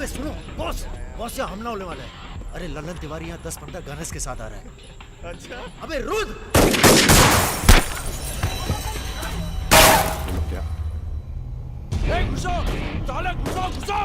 अबे सुनो boss, boss यहाँ हमला होने वाला है। अरे ललन तिवारी यहाँ 10-15 गनर्स के साथ आ रहा है। अच्छा अबे रुद्र! क्या घुसो साले, घुसो घुसो।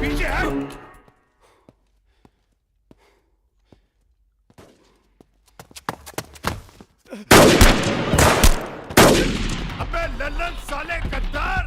पीछे है। अबे लल्लन साले गद्दार!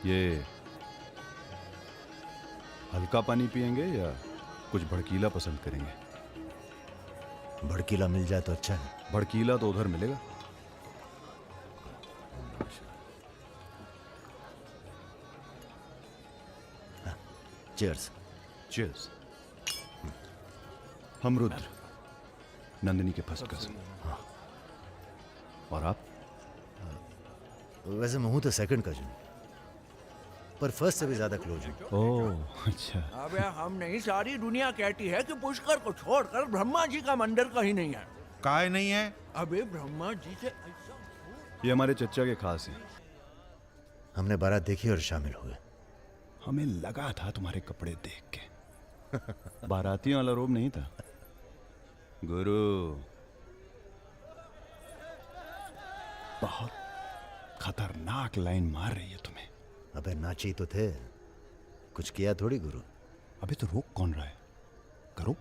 ये हल्का पानी पिएंगे या कुछ भड़कीला पसंद करेंगे? भड़कीला मिल जाए तो अच्छा है। भड़कीला तो उधर मिलेगा। चीयर्स। चीयर्स। हम रुद्र, नंदिनी के फर्स्ट कजिन। और आप? वैसे मैं हूं तो सेकंड कजिन, पर फर्स्ट से भी ज्यादा क्लोज हूं। ओह अच्छा। अबे हम नहीं, सारी दुनिया कहती है कि पुष्कर को छोड़कर ब्रह्मा जी का मंदिर कहीं नहीं है। काय नहीं है? अबे ब्रह्मा जी से ऐसा। ये हमारे चच्चा के खास हैं। हमने बारात देखी और शामिल हुए। हमें लगा था तुम्हारे कपड़े देख के। बारातियों वाला रोब नहीं था गुरु। बहुत खतरनाक लाइन मार रही है तुम्हें। अबे नाची तो थे, कुछ किया थोड़ी गुरु। अबे तो रोक कौन रहा है? करो।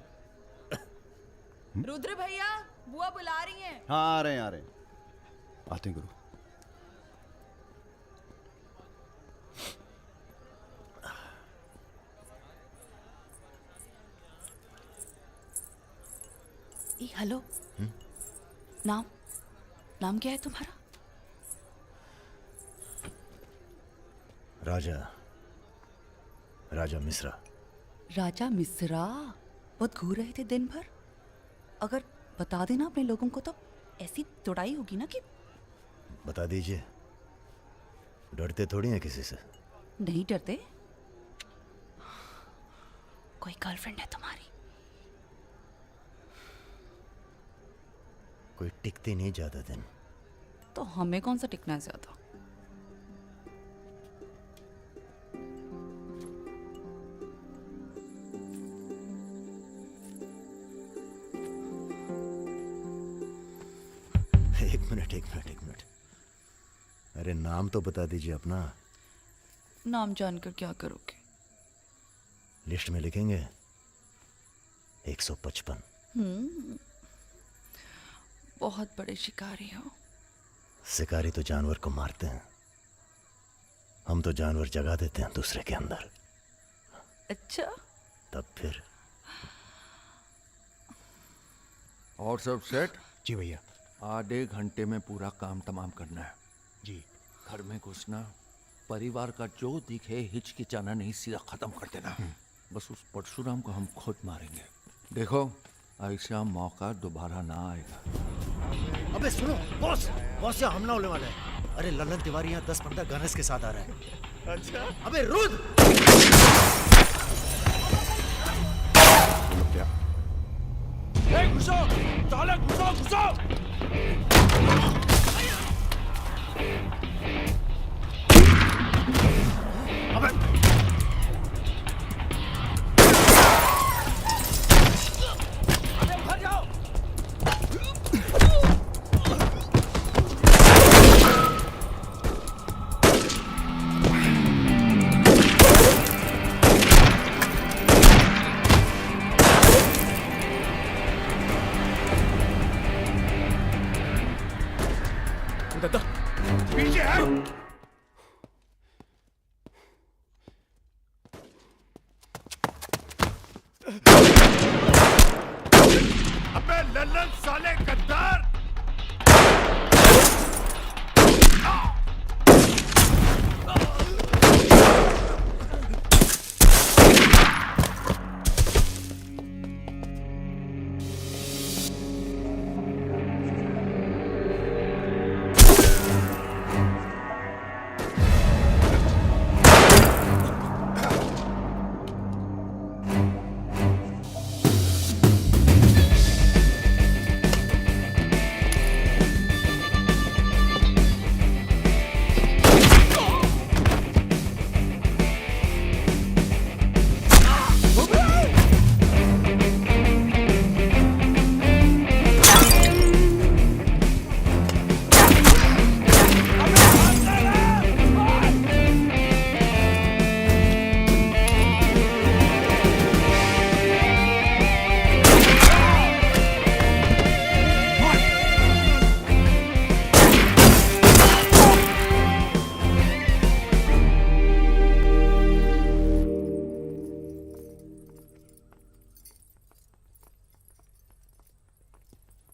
रुद्र भैया, बुआ बुला रही हैं। हाँ आ रहे हैं, आ रहे हैं। आते हैं गुरु। हेलो। नाम नाम क्या है तुम्हारा? राजा मिश्रा। राजा मिश्रा? बहुत घूर रहे थे दिन भर। अगर बता देना अपने लोगों को तो ऐसी तोड़ाई होगी ना कि। बता दीजिए, डरते थोड़ी हैं किसी से। नहीं डरते? कोई गर्लफ्रेंड है तुम्हारी? कोई टिकती नहीं ज्यादा दिन। तो हमें कौन सा टिकना है ज्यादा? एक मिनट। अरे नाम तो बता दीजिए अपना। नाम जानकर क्या करोगे? लिस्ट में लिखेंगे 155। बहुत बड़े शिकारी हो। शिकारी तो जानवर को मारते हैं, हम तो जानवर जगा देते हैं दूसरे के अंदर। अच्छा। तब फिर और सब सेट? जी भैया। आधे घंटे में पूरा काम तमाम करना है। जी। घर में घुसना, परिवार का जो दिखे हिचकिचाना नहीं, सीधा खत्म कर देना। बस उस परशुराम को हम खुद मारेंगे। देखो, ऐसा मौका दोबारा ना आएगा। अबे सुनो बॉस, बॉस यहाँ हमला होने वाला है। अरे ललन तिवारी यहाँ 10-15 गनर्स के साथ आ रहा है। अच्छा? अबे रुद! क्या? ए, घुसो! साले घुसो, घुसो! अबे भर जाओ! दादा, पीछे है। अबे लल्लन साले गद्दार!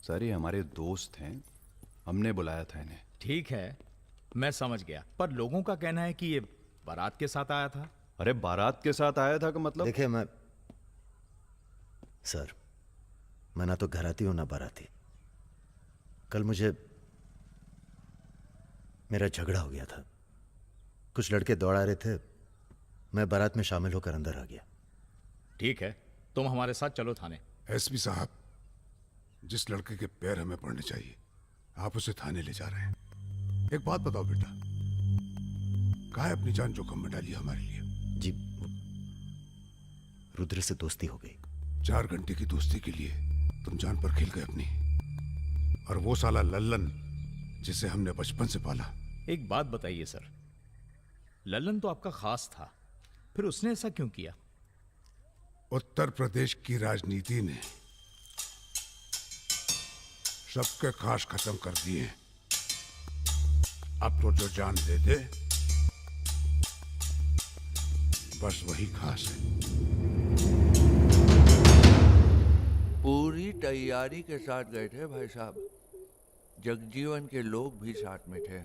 सर ये हमारे दोस्त हैं, हमने बुलाया था इन्हें। ठीक है, मैं समझ गया, पर लोगों का कहना है कि ये बारात के साथ आया था। अरे बारात के साथ आया था का मतलब? देखिए मैं ना तो घराती हूं ना बाराती। कल मुझे मेरा झगड़ा हो गया था। कुछ लड़के दौड़ा रहे थे, मैं बारात में शामिल होकर अंदर आ गया। ठीक है, तुम हमारे साथ चलो थाने। एसपी साहब, जिस लड़के के पैर हमें पड़ने चाहिए आप उसे थाने ले जा रहे हैं। एक बात बताओ बेटा, काहे अपनी जान जोखिम में डाली हमारे लिए? जी, रुद्र से दोस्ती हो गई। 4 घंटे की दोस्ती के लिए तुम जान पर खेल गए अपनी। और वो साला लल्लन जिसे हमने बचपन से पाला। एक बात बताइए सर, लल्लन तो आपका खास था, फिर उसने ऐसा क्यों किया? उत्तर प्रदेश की राजनीति ने सबके खास खत्म कर दिए। अब तो जो जान दे दे बस वही खास है। पूरी तैयारी के साथ गए थे भाई साहब। जगजीवन के लोग भी साथ में थे।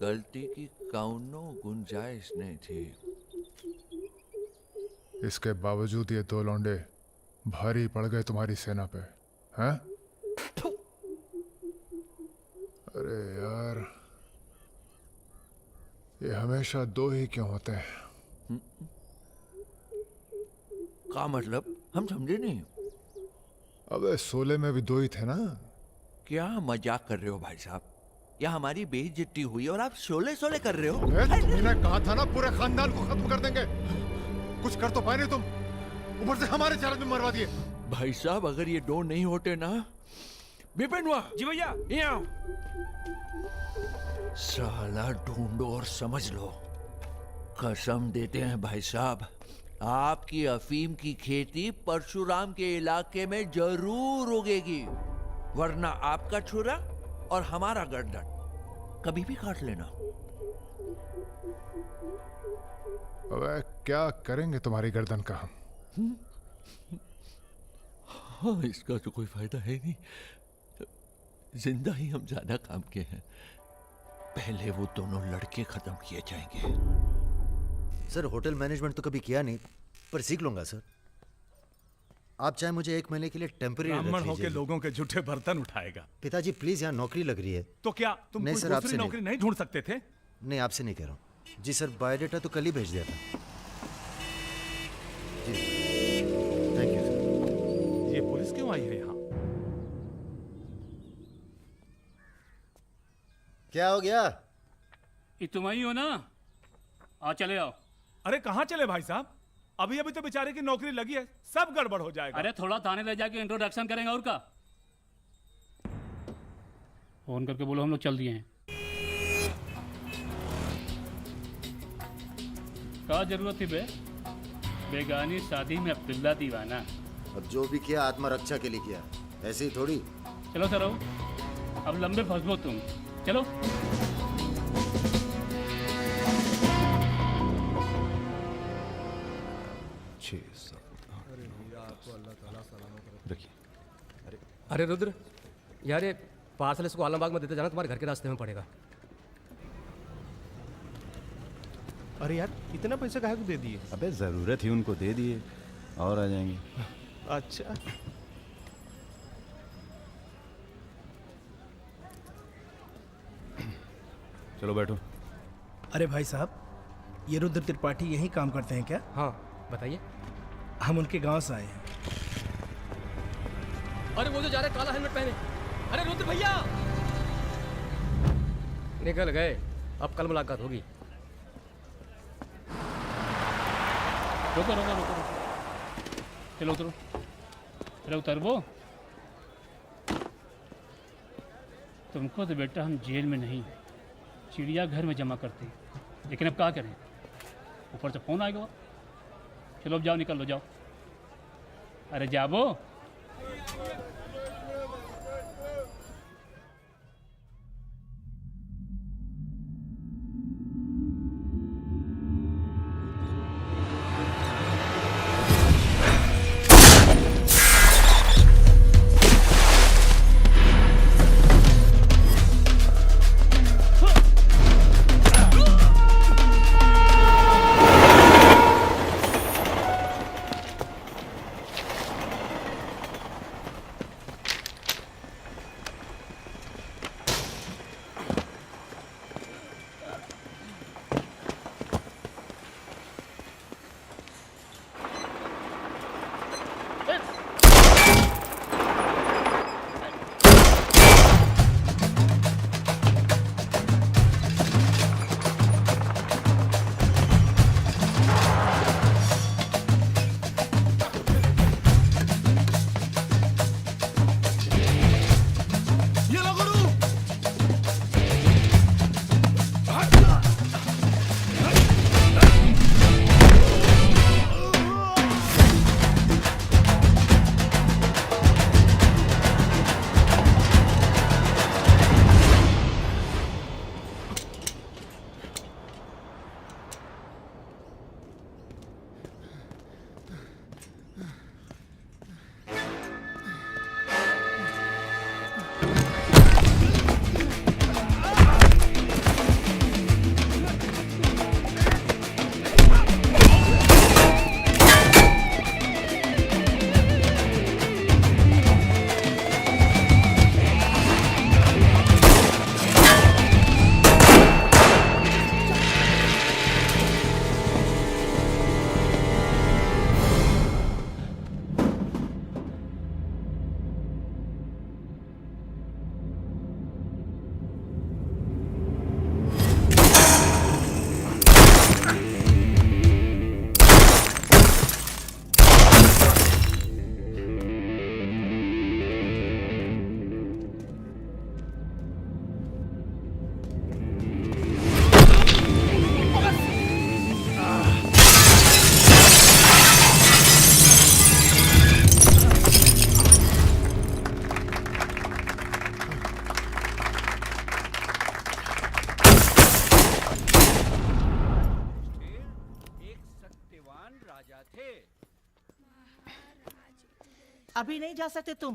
गलती की कौनो गुंजाइश नहीं थी। इसके बावजूद ये 2 लौंडे भारी पड़ गए तुम्हारी सेना पे, हैं? अरे यार, ये हमेशा 2 ही क्यों होते हैं? का मतलब? हम समझे नहीं। अबे 16 में भी 2 ही थे ना? क्या मजाक कर रहे हो भाई साहब? या हमारी बेइज्जती हुई और आप शोले कर रहे हो? तुमने कहा था ना पूरे खानदान को खत्म कर देंगे। कुछ कर तो पाए नहीं तुम, ऊपर से हमारे 4 आदमी मरवा दिए। भाई साहब, अगर ये 2 नहीं होते ना। विपिन हुआ जी भैया, यहाँ साला ढूंढो और समझ लो। कसम देते हैं भाई साहब, आपकी अफीम की खेती परशुराम के इलाके में जरूर उगेगी, वरना आपका छुरा और हमारा गर्दन कभी भी काट लेना। अबे क्या करेंगे तुम्हारी गर्दन का हम? हाँ, इसका तो कोई फायदा है नहीं। जिंदा ही हम ज्यादा काम के हैं। पहले वो दोनों लड़के खत्म किए जाएंगे। सर होटल मैनेजमेंट तो कभी किया नहीं, पर सीख लूंगा सर। आप चाहे मुझे 1 महीने के लिए टेम्पररी रख ब्राह्मण होके लीजिए। लोगों के झूठे बर्तन उठाएगा। पिताजी प्लीज, यहाँ नौकरी लग रही है। तो क्या तुम नहीं कोई सर, दूसरी आपसे नहीं। नौकरी नहीं ढूंढ सकते थे? नहीं, आपसे नहीं कह रहा हूँ जी सर। बायोडेटा तो कल ही भेज दिया था जी। Thank you sir. ये पुलिस क्यों आई है यहाँ? क्या हो गया? ये तुम ही हो ना? आ चले आओ। अरे कहाँ चले भाई साहब? अभी अभी तो बेचारे की नौकरी लगी है, सब गड़बड़ हो जाएगा। अरे थोड़ा थाने ले जाके इंट्रोडक्शन करेंगे और का। फोन करके बोलो हम लोग चल दिए हैं। क्या जरूरत थी बे? बेगानी शादी में अब्दुल्ला दीवाना। अब जो भी किया आत्मरक्षा के लिए किया, ऐसे ही थोड़ी। चलो सर, अब लंबे फंसो तुम। चलो। रखिए। अरे रुद्र यार, ये पार्सल इसको आलमबाग में देते जाना, तुम्हारे घर के रास्ते में पड़ेगा। अरे यार, इतना पैसा काहे को दे दिए? अबे जरूरत ही उनको दे दिए, और आ जाएंगे। अच्छा, चलो बैठो। अरे भाई साहब, ये रुद्र त्रिपाठी यहीं काम करते हैं क्या? हाँ बताइए। हम उनके गांव से आए हैं। अरे वो जो जा रहे काला हेलमेट पहने, अरे रुद्र भैया निकल गए। अब कल मुलाकात होगी। रुको रुको रुको, चलो उतरो। चलो उतरबो। तुमको तो बेटा हम जेल में नहीं, चिड़ियाघर में जमा करते, लेकिन अब क्या करें, ऊपर से फोन आएगा। चलो अब जाओ, निकल लो, जाओ। अरे जाबो। अभी नहीं जा सकते तुम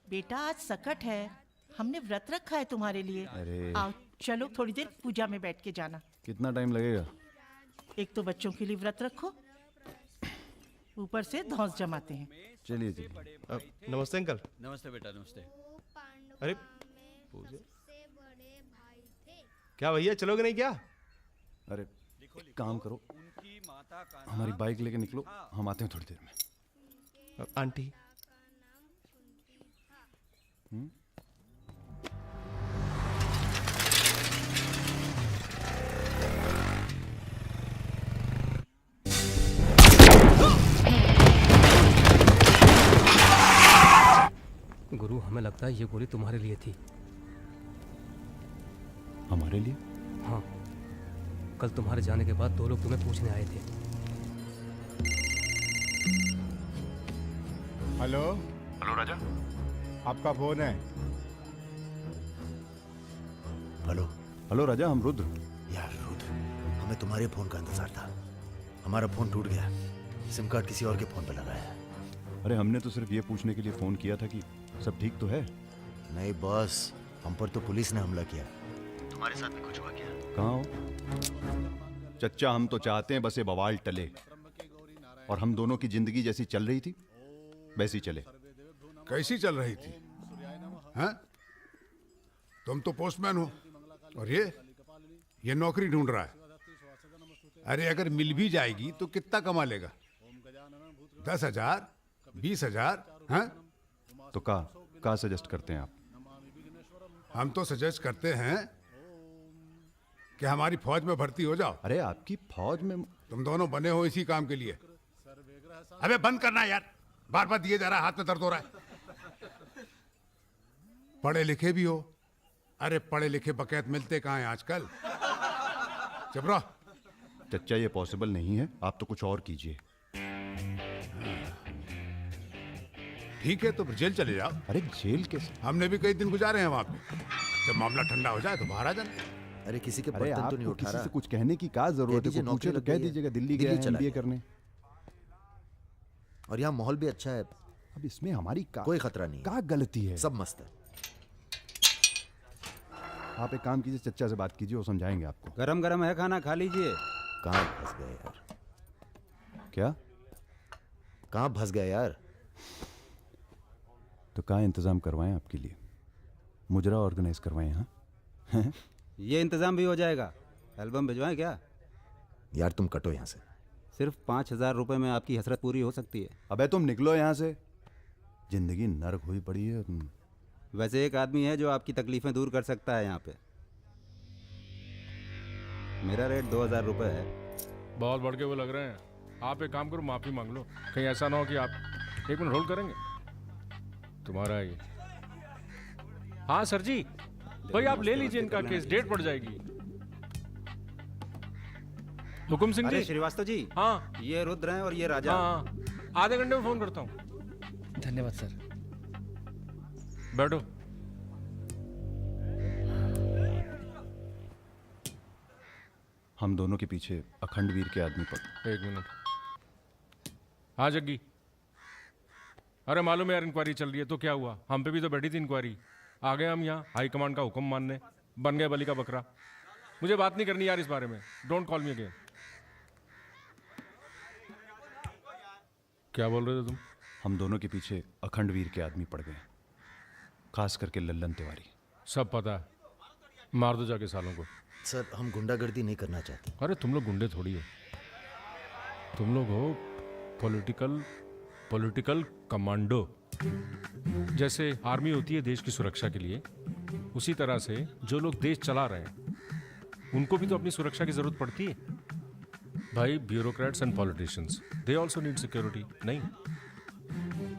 बेटा, आज सकट है, हमने व्रत रखा है तुम्हारे लिए। अरे आओ चलो, थोड़ी देर पूजा में बैठ के जाना। कितना टाइम लगेगा? एक तो बच्चों के लिए व्रत रखो, ऊपर से धौंस जमाते हैं। चलिए चलिए। नमस्ते अंकल। नमस्ते बेटा, नमस्ते। अरे क्या भैया, चलोगे नहीं क्या? अरे एक काम करो, हमारी बाइक लेके निकलो, हम आते हैं थोड़ी देर में। आंटी गुरु, हमें लगता है ये गोली तुम्हारे लिए थी। हमारे लिए? हाँ, कल तुम्हारे जाने के बाद 2 लोग तुम्हें पूछने आए थे। हेलो हेलो राजा। आपका फोन है? हेलो। हेलो राजा, हम रुद्र। यार रुद्र, हमें तुम्हारे फोन का इंतजार था। हमारा फोन टूट गया, सिम कार्ड किसी और के फोन पे लगाया है। अरे हमने तो सिर्फ ये पूछने के लिए फोन किया था कि सब ठीक तो है। नहीं बॉस, हम पर तो पुलिस ने हमला किया। तुम्हारे साथ भी कुछ हुआ क्या? कहाँ हो चच्चा? हम तो चाहते हैं बस ये बवाल टले और हम दोनों की जिंदगी जैसी चल रही थी वैसी चले। कैसी चल रही थी? हैं? तुम तो पोस्टमैन हो और ये नौकरी ढूंढ रहा है। अरे अगर मिल भी जाएगी तो कितना कमा लेगा? 10,000, 20,000? हैं? तो का सजेस्ट करते हैं आप? हम तो सजेस्ट करते हैं कि हमारी फौज में भर्ती हो जाओ। अरे आपकी फौज में? तुम दोनों बने हो इसी काम के लिए। अबे बंद करना यार, बार बार दिए जा रहा है, हाथ में दर्द हो रहा है। पढ़े लिखे भी हो? अरे पढ़े लिखे बकैत मिलते कहाँ हैं आजकल? चुप रहो। चच्चा ये पॉसिबल नहीं है, आप तो कुछ और कीजिए। ठीक है तो फिर जेल चले जाओ। अरे जेल कैसे? हमने भी कई दिन गुजारे हैं वहां पे। जब मामला ठंडा हो जाए तो बाहर आ जाना। अरे किसी के अरे बर्तन तो नहीं आपको उठा किसी रहा। से कुछ कहने की क्या जरूरत है? पूछे तो कह दीजिएगा दिल्ली गया है MBA करने। और यहाँ माहौल भी अच्छा है। अब इसमें हमारी कोई खतरा नहीं है। क्या गलती है? सब मस्त है। आप एक काम कीजिए, चच्चा से बात कीजिए, वो समझाएंगे आपको। गरम गरम है, खाना खा लीजिए। कहाँ फंस गए यार? क्या? कहाँ फंस गए यार? तो कहाँ इंतजाम करवाएं आपके लिए? मुजरा ऑर्गेनाइज करवाएं? हाँ ये इंतजाम भी हो जाएगा। एल्बम भिजवाएं क्या? यार तुम कटो यहाँ से। सिर्फ 5,000 रुपए में आपकी हसरत पूरी हो सकती है। अबे तुम निकलो यहाँ से, जिंदगी नर्क हुई पड़ी है। वैसे एक आदमी है जो आपकी तकलीफें दूर कर सकता है यहाँ पे। मेरा रेट 2,000 रुपए है। बहुत बढ़ के वो लग रहे हैं। आप एक काम करो, माफी मांग लो। कहीं ऐसा ना हो कि आप 1 मिनट होल्ड करेंगे। तुम्हारा ये। हाँ सर जी, भाई आप ले लीजिए इनका केस, डेट पड़ जाएगी। हुकुम सिंह जी। श्रीवास्तव जी। हाँ ये रुद्र हैं और ये राजा। हाँ, आधे घंटे में फोन करता हूँ। धन्यवाद सर। बैठो। हम दोनों के पीछे अखंड वीर के आदमी पड़। 1 मिनट। हाँ जग्गी। अरे मालूम है यार, इंक्वायरी चल रही है। तो क्या हुआ? हम पे भी तो बैठी थी इंक्वायरी। आ गए हम यहाँ हाई कमांड का हुक्म मानने, बन गए बलि का बकरा। मुझे बात नहीं करनी यार इस बारे में। Don't call me again. क्या बोल रहे थे तुम? हम दोनों के पीछे अखंड वीर के आदमी पड़ गए, खास करके लल्लन तिवारी। सब पता है, मार दो जाके सालों को। सर हम गुंडागर्दी नहीं करना चाहते। अरे तुम लोग गुंडे थोड़ी हो, तुम लोग हो पॉलिटिकल कमांडो। जैसे आर्मी होती है देश की सुरक्षा के लिए, उसी तरह से जो लोग देश चला रहे हैं उनको भी तो अपनी सुरक्षा की जरूरत पड़ती है भाई। Bureaucrats and politicians, they also need security. नहीं,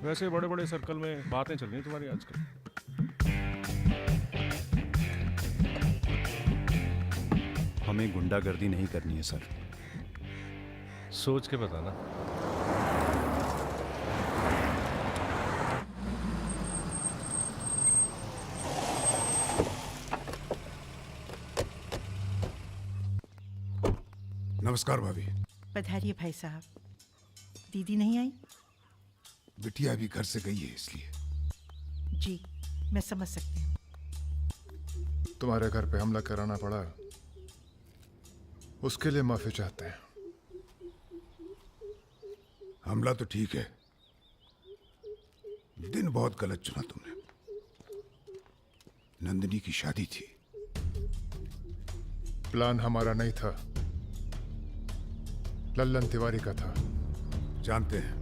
वैसे बड़े बड़े सर्कल में बातें चल रही तुम्हारी आजकल। हमें गुंडागर्दी नहीं करनी है सर। सोच के बताना। नमस्कार भाभी। पधारिए भाई साहब। दीदी नहीं आई? बिटिया अभी घर से गई है इसलिए। जी मैं समझ सकती हूँ। तुम्हारे घर पे हमला कराना पड़ा, उसके लिए माफी चाहते हैं। हमला तो ठीक है, दिन बहुत गलत चुना तुमने। नंदिनी की शादी थी। प्लान हमारा नहीं था, लल्लन तिवारी का था। जानते हैं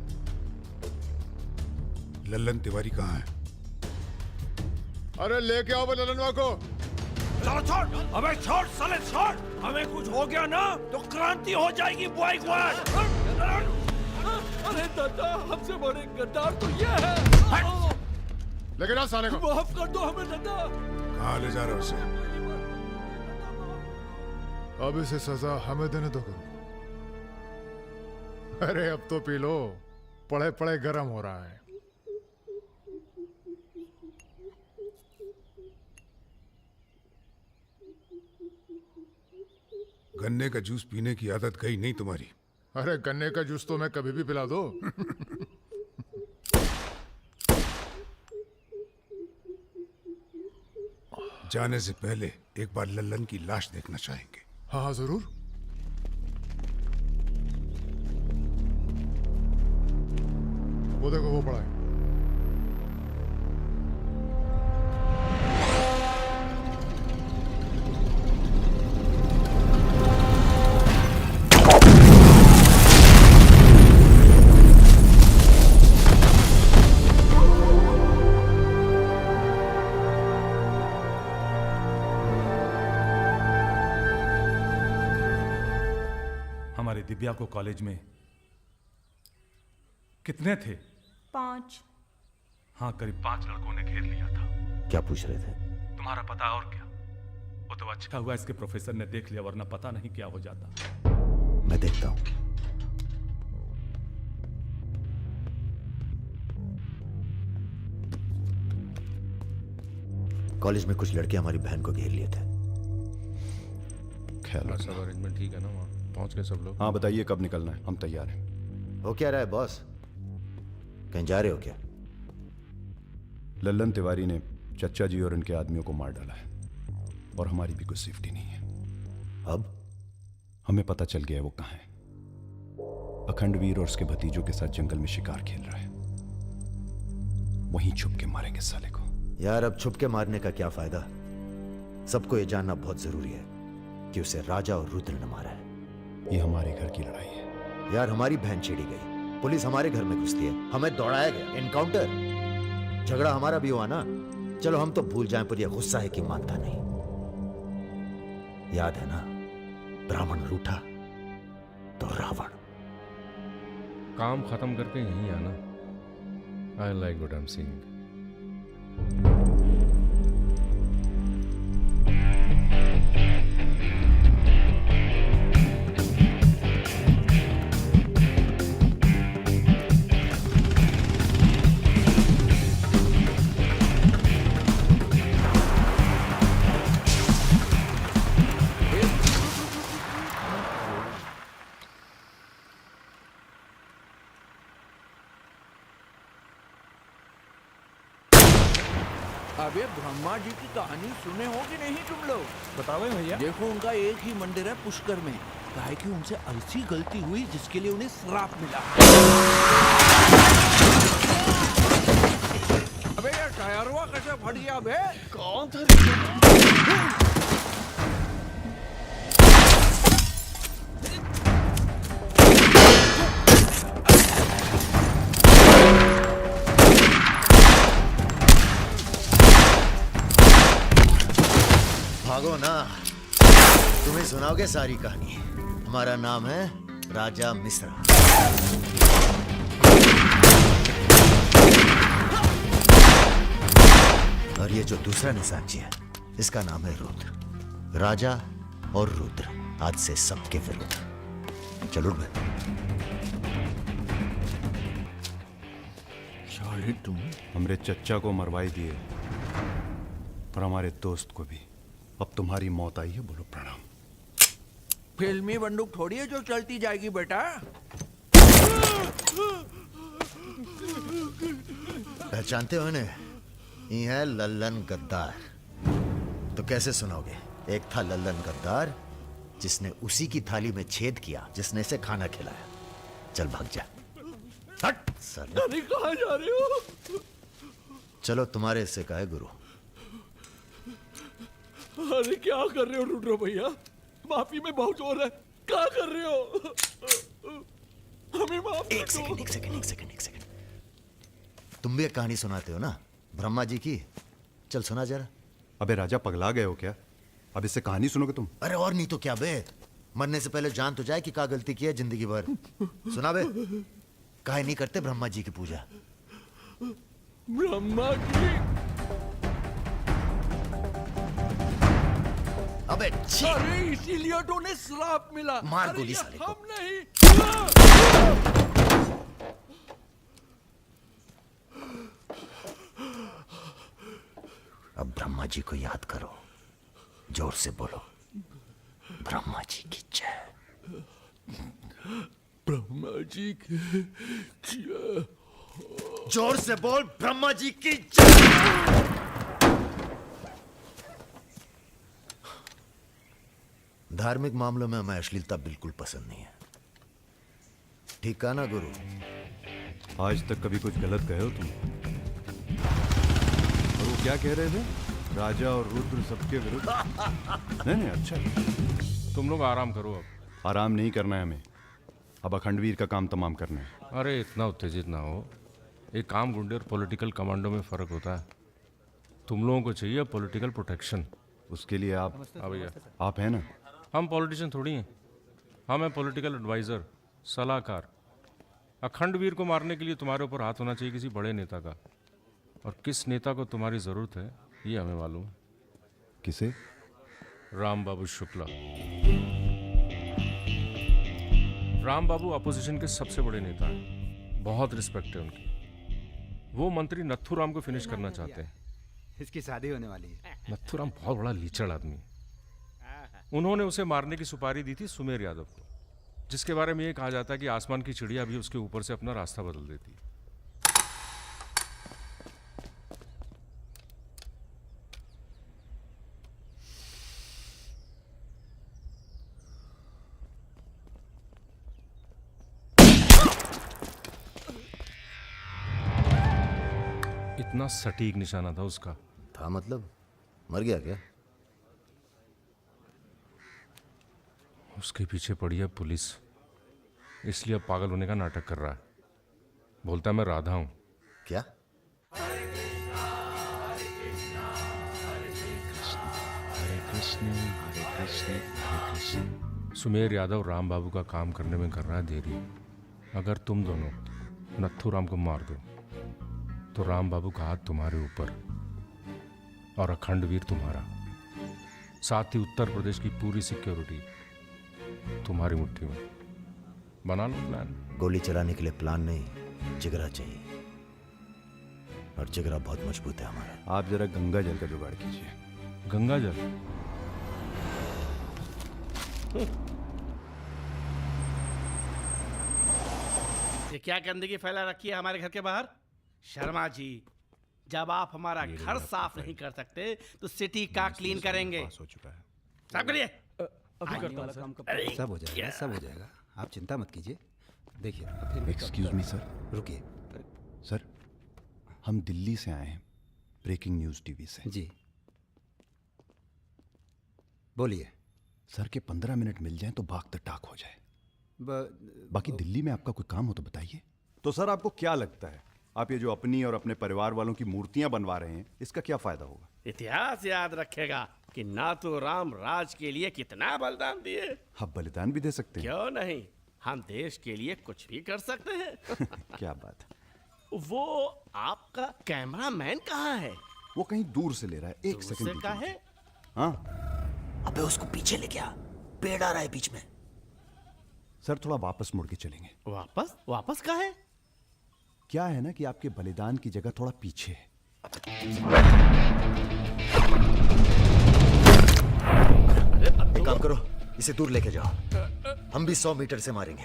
लल्लन तिवारी कहाँ है? अरे लेके आओ लल्लनवा को। छोड़, अबे छोड़ साले छोड़। हमें कुछ हो गया ना तो क्रांति हो जाएगी बॉयकॉट। अरे दादा, हमसे बड़े गद्दार तो ये है। लेकिन आ साले को। माफ कर दो हमें दादा। कहाँ ले जा रहे हो उसे? अब इसे सजा हमें देने दो। अरे अब तो पी लो, पड़े पड़े गर्म हो रहा है। गन्ने का जूस पीने की आदत गई नहीं तुम्हारी। अरे गन्ने का जूस तो मैं कभी भी पिला दो। जाने से पहले एक बार लल्लन की लाश देखना चाहेंगे। हाँ हाँ जरूर। वो देखो वो पड़ा है। हमारे दिव्या को कॉलेज में कितने थे? 5। हाँ, करीब 5 लड़कों ने घेर लिया था। क्या पूछ रहे थे? तुम्हारा पता और क्या? वो तो अच्छा हुआ इसके प्रोफेसर ने देख लिया, वरना पता नहीं क्या हो जाता। मैं देखता हूं। कॉलेज में कुछ लड़के हमारी बहन को घेर लिए थे। ख्याल सब अरेंजमेंट ठीक है ना? वहाँ पहुंच गए सब लोग? हाँ बताइए कब निकलना है, हम तैयार हैं। हो क्या रहा है बॉस? कहीं जा रहे हो क्या? लल्लन तिवारी ने चच्चा जी और उनके आदमियों को मार डाला है और हमारी भी कुछ सेफ्टी नहीं है। अब हमें पता चल गया है वो कहाँ है। अखंडवीर और उसके भतीजों के साथ जंगल में शिकार खेल रहा है। वहीं छुप के मारेंगे साले को। यार अब छुप के मारने का क्या फायदा? सबको ये जानना बहुत जरूरी है कि उसे राजा और रुद्र ने मारा है। ये हमारे घर की लड़ाई है। यार हमारी बहन छेड़ी गई, पुलिस हमारे घर में घुसती है, हमें दौड़ाया गया, एनकाउंटर, झगड़ा हमारा भी हुआ ना। चलो हम तो भूल जाएं, पर यह गुस्सा है कि मानता नहीं। याद है ना, ब्राह्मण रूठा तो रावण। काम खत्म करके यहीं आना। I like what I am seeing. अबे ब्रह्मा जी की कहानी सुने हो कि नहीं तुम लोग? बताओ भैया। देखो उनका एक ही मंदिर है पुष्कर में। काहे कि उनसे ऐसी गलती हुई जिसके लिए उन्हें श्राप मिला। अबे यार टायरवा कैसे फट गया बे? कौन था? भागो ना, तुम्हें सुनाओगे सारी कहानी। हमारा नाम है राजा मिश्रा। और ये जो दूसरा निशानची है, इसका नाम है रुद्र। राजा और रुद्र आज से सबके विरुद्ध। चलो उठ। तुम हमरे चच्चा को मरवाई दिए और हमारे दोस्त को भी। अब तुम्हारी मौत आई है, बोलो प्रणाम। फिल्मी बंदूक थोड़ी है जो चलती जाएगी बेटा। पहचानते हो इन्हें? ये है लल्लन गद्दार। तो कैसे सुनोगे? एक था लल्लन गद्दार जिसने उसी की थाली में छेद किया जिसने इसे खाना खिलाया। चल भाग जा। हट साले। अरे कहाँ जा रहे हो? चलो तुम्हारे हिस्से का है गुरु। अरे क्या कर रहे हो रुद्र भैया? माफी में बहुत जोर है, क्या कर रहे हो? हमें माफ कर दो। एक सेकंड। तुम भी एक कहानी सुनाते हो ना ब्रह्मा जी की, चल सुना जरा। अबे राजा, पगला गए हो क्या? अब इससे कहानी सुनोगे तुम? अरे और नहीं तो क्या बे, मरने से पहले जान तो जाए कि क्या गलती की है जिंदगी भर। सुना बे, काहे नहीं करते ब्रह्मा जी की पूजा? ब्रह्मा की? अबे छी! अरे इसीलिए तो उन्हें श्राप मिला। मार अरे गोली ये साले को। हम नहीं। अब ब्रह्मा जी को याद करो, जोर से बोलो, ब्रह्मा जी की जय। ब्रह्मा जी की जय। जोर से बोल, ब्रह्मा जी की जय। धार्मिक मामलों में हमें अश्लीलता बिल्कुल पसंद नहीं है, ठीक कहा ना गुरु? आज तक कभी कुछ गलत कहे हो तुम? और वो क्या कह रहे थे? राजा और रुद्र सबके विरुद्ध? नहीं, अच्छा। तुम लोग आराम करो अब। आराम नहीं करना है हमें, अब अखंडवीर का काम तमाम करना है। अरे इतना उत्तेजित ना हो, एक काम गुंडे और पॉलिटिकल कमांडो में फ़र्क होता है। तुम लोगों को चाहिए पॉलिटिकल प्रोटेक्शन। उसके लिए आप भैया, आप हैं ना? हम पॉलिटिशियन थोड़ी हैं, हम हैं पॉलिटिकल एडवाइज़र, सलाहकार। अखंडवीर को मारने के लिए तुम्हारे ऊपर हाथ होना चाहिए किसी बड़े नेता का, और किस नेता को तुम्हारी ज़रूरत है ये हमें मालूम है। किसे? राम बाबू शुक्ला। राम बाबू अपोजिशन के सबसे बड़े नेता हैं, बहुत रिस्पेक्ट है उनकी। वो मंत्री नथुराम को फिनिश करना चाहते हैं। इसकी शादी होने वाली है। नथुराम बहुत बड़ा लीचड़ आदमी है। उन्होंने उसे मारने की सुपारी दी थी सुमेर यादव को, जिसके बारे में ये कहा जाता है कि आसमान की चिड़िया भी उसके ऊपर से अपना रास्ता बदल देती है। इतना सटीक निशाना था उसका। था मतलब मर गया क्या? उसके पीछे पड़ी है पुलिस, इसलिए अब पागल होने का नाटक कर रहा है। बोलता है मैं राधा हूं। क्या? सुमेर यादव राम बाबू का काम करने में कर रहा है देरी। अगर तुम दोनों नथुराम को मार दो तो राम बाबू का हाथ तुम्हारे ऊपर और अखंडवीर तुम्हारा, साथ ही उत्तर प्रदेश की पूरी सिक्योरिटी तुम्हारी मुट्ठी में। बना लो प्लान। गोली चलाने के लिए प्लान नहीं, जिगरा चाहिए, और जिगरा बहुत मजबूत है हमारा। आप जरा गंगा जल का जुगाड़ कीजिए। गंगा जल? ये क्या गंदगी फैला रखी है हमारे घर के बाहर? शर्मा जी, जब आप हमारा घर साफ नहीं कर सकते तो सिटी का क्लीन करेंगे। हो चुका है। साफ करिए। सब हो जाएगा, सब हो जाएगा, आप चिंता मत कीजिए। देखिए, एक्सक्यूज मी सर। रुकिए। सर, हम दिल्ली से आए हैं, ब्रेकिंग न्यूज़ टीवी से। जी बोलिए। सर के 15 मिनट मिल जाएं तो बाग द टाक हो जाए। बाकी दिल्ली में आपका कोई काम हो तो बताइए। तो सर आपको क्या लगता है, आप ये जो अपनी और अपने परिवार वालों की मूर्तियां बनवा रहे हैं, इसका क्या फायदा होगा? इतिहास याद रखेगा कि नाथुराम राज के लिए कितना बलिदान दिए। आप बलिदान भी दे सकते हैं। क्यों नहीं, हम देश के लिए कुछ भी कर सकते हैं। क्या बात है। वो आपका कैमरामैन कहाँ है? वो कहीं दूर से ले रहा है, एक सेकंड का है। हाँ, अबे उसको पीछे ले गया, पेड़ आ रहा है बीच में। सर थोड़ा वापस मुड़ के चलेंगे। वापस? वापस का है? क्या है ना कि आपके बलिदान की जगह थोड़ा पीछे है। एक काम करो, इसे दूर लेके जाओ, हम भी 100 मीटर से मारेंगे।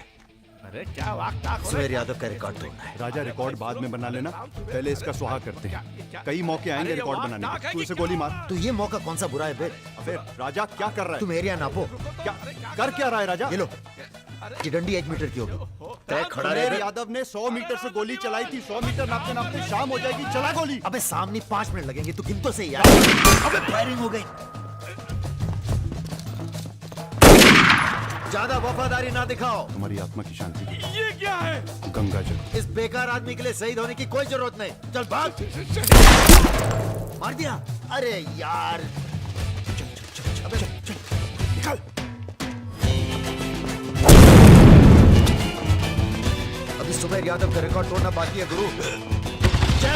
अरे क्या वाक सुमेर यादव का रिकॉर्ड तोड़ना है। राजा, रिकॉर्ड बाद में बना लेना, पहले इसका सुहाग करते हैं। कई मौके आएंगे रिकॉर्ड बनाने के। तू इसे गोली मार। तो ये मौका कौन सा बुरा है बे? अबे राजा क्या कर रहा है? तुम एरिया नापो। क्या कर क्या रहा है राजा? ये लो, कि डंडी 1 मीटर की होगी। तय खड़ा रहे। यादव ने 100 मीटर से गोली चलाई थी। 100 मीटर नापते नापते शाम हो जाएगी, चला गोली। अबे सामने 5 मिनट लगेंगे, तू गिन तो सही यार। अबे फायरिंग हो गई। ज्यादा वफादारी ना दिखाओ। तुम्हारी आत्मा की शांति के लिए। ये क्या है? गंगा जल। इस बेकार आदमी के लिए शहीद होने की कोई जरूरत नहीं। चल भाग। मार दिया। अरे यार अबे निकल। अभी सुबह यादव का रिकॉर्ड तोड़ना बाकी है गुरु। जय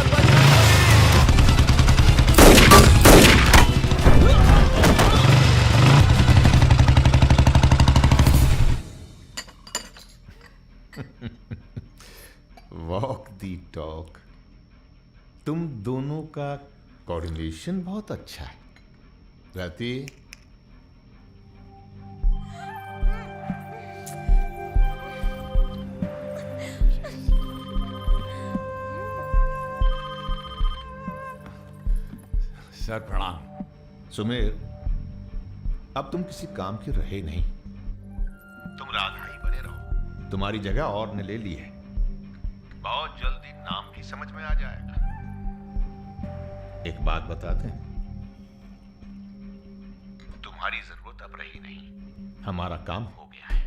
वॉक दी टॉक। तुम दोनों का कोऑर्डिनेशन बहुत अच्छा है। रति, सर प्रणाम। सुमेर, अब तुम किसी काम के रहे नहीं। तुम राधा ही बने रहो। तुम्हारी जगह और ने ले ली है। बहुत जल्दी नाम भी समझ में आ जाएगा। एक बात बताते हैं, तुम्हारी जरूरत अब रही नहीं। हमारा काम हो गया है।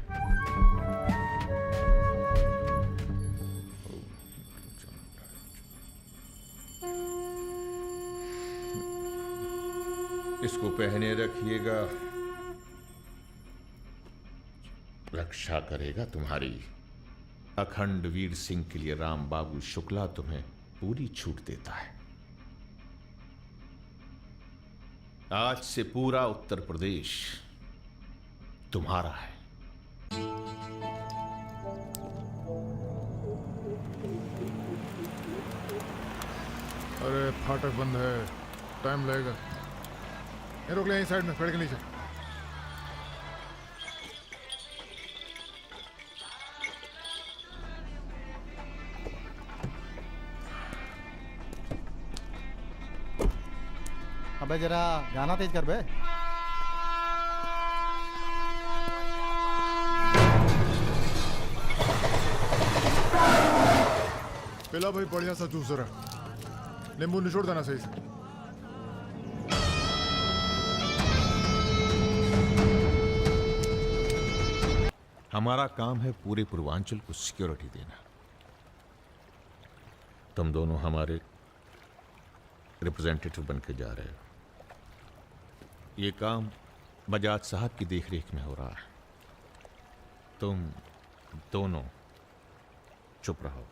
इसको पहने रखिएगा, रक्षा करेगा तुम्हारी। अखंड वीर सिंह के लिए राम बाबू शुक्ला तुम्हें पूरी छूट देता है। आज से पूरा उत्तर प्रदेश तुम्हारा है। अरे फाटक बंद है, टाइम लगेगा। ये रोक ले यहीं साइड में, पेड़ के नीचे। अबे जरा गाना तेज कर बे। पिला भाई बढ़िया सा जूस जरा, नींबू निचोड़ देना सही से। हमारा काम है पूरे पूर्वांचल को सिक्योरिटी देना। तुम दोनों हमारे रिप्रेजेंटेटिव बनकर जा रहे हो। ये काम बजाज साहब की देखरेख में हो रहा है। तुम दोनों चुप रहो।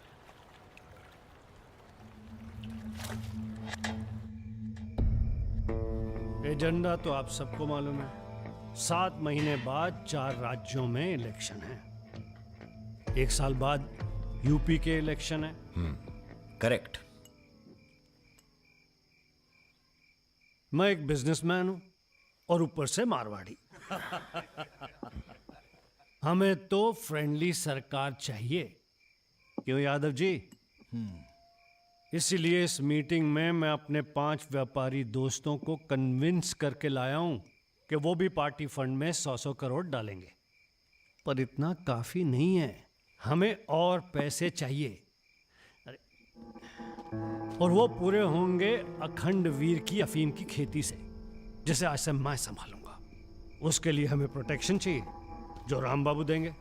एजेंडा तो आप सबको मालूम है। 7 महीने बाद 4 राज्यों में इलेक्शन है। 1 साल बाद यूपी के इलेक्शन है। करेक्ट। मैं एक बिजनेसमैन हूं और ऊपर से मारवाड़ी। हमें तो फ्रेंडली सरकार चाहिए, क्यों यादव जी? इसीलिए इस मीटिंग में मैं अपने 5 व्यापारी दोस्तों को कन्विंस करके लाया हूं कि वो भी पार्टी फंड में 100-100 करोड़ डालेंगे। पर इतना काफी नहीं है, हमें और पैसे चाहिए। और वो पूरे होंगे अखंड वीर की अफीम की खेती से, जिसे आज से मैं संभालूंगा। उसके लिए हमें प्रोटेक्शन चाहिए, जो राम बाबू देंगे।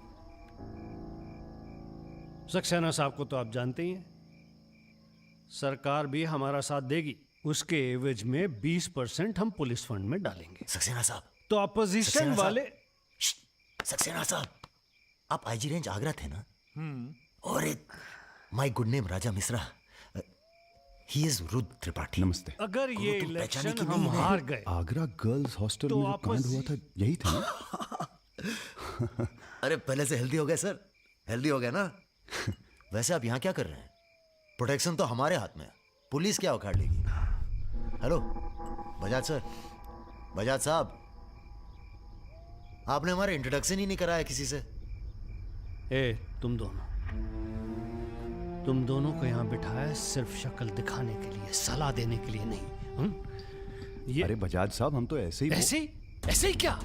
सक्सेना साहब को तो आप जानते ही हैं। सरकार भी हमारा साथ देगी। उसके एवज में 20% हम पुलिस फंड में डालेंगे। सक्सेना साहब तो अपोजिशन वाले। सक्सेना साहब, आप आईजी रेंज आगरा थे ना? और एक my good name Raja Mishra, he is Rudra Tripathi. नमस्ते। अगर ये इलेक्शन हम हार गए, आगरा गर्ल्स हॉस्टल में जो कांड हुआ था यही था ना? अरे पहले से हेल्दी हो गए सर, हेल्दी हो गए ना। वैसे आप यहाँ क्या कर रहे हैं? प्रोटेक्शन तो हमारे हाथ में है, पुलिस क्या उखाड़ लेगी? हेलो बजाज सर, बजाज साहब, आपने हमारा इंट्रोडक्शन ही नहीं कराया किसी से। ए तुम दोनों को यहाँ बिठाया सिर्फ शक्ल दिखाने के लिए, सलाह देने के लिए नहीं। अरे बजाज साहब, हम तो ऐसे ही ऐसे ही क्या?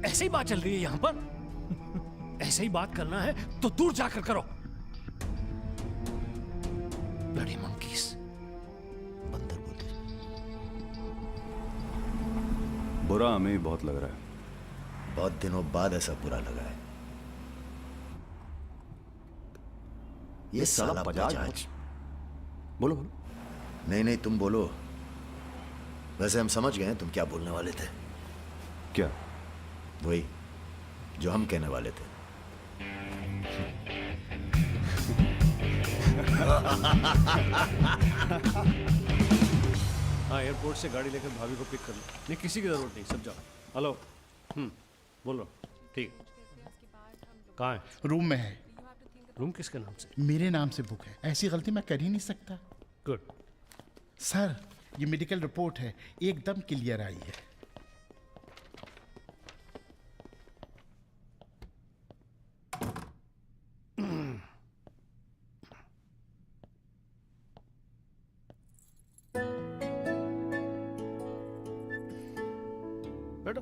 ऐसे ही बात चल रही है यहाँ पर। ऐसे ही बात करना है तो दूर जाकर करो। Bloody monkeys. बंदर बोलते। बुरा हमें ही बहुत लग रहा है। बहुत दिनों बाद ऐसा बुरा लगा है। ये साला बजाज। बोलो बोलो। नहीं नहीं, तुम बोलो। वैसे हम समझ गए तुम क्या बोलने वाले थे। क्या? वही जो हम कहने वाले थे। हाँ, एयरपोर्ट से गाड़ी लेकर भाभी को पिक कर लो। नहीं, किसी की जरूरत नहीं, सब जाओ। हेलो। बोल रहा हूँ। ठीक। कहाँ है? रूम में है। रूम किसके नाम से? मेरे नाम से बुक है। ऐसी गलती मैं कर ही नहीं सकता। गुड। सर, ये मेडिकल रिपोर्ट है, एकदम क्लियर आई है। बैठो।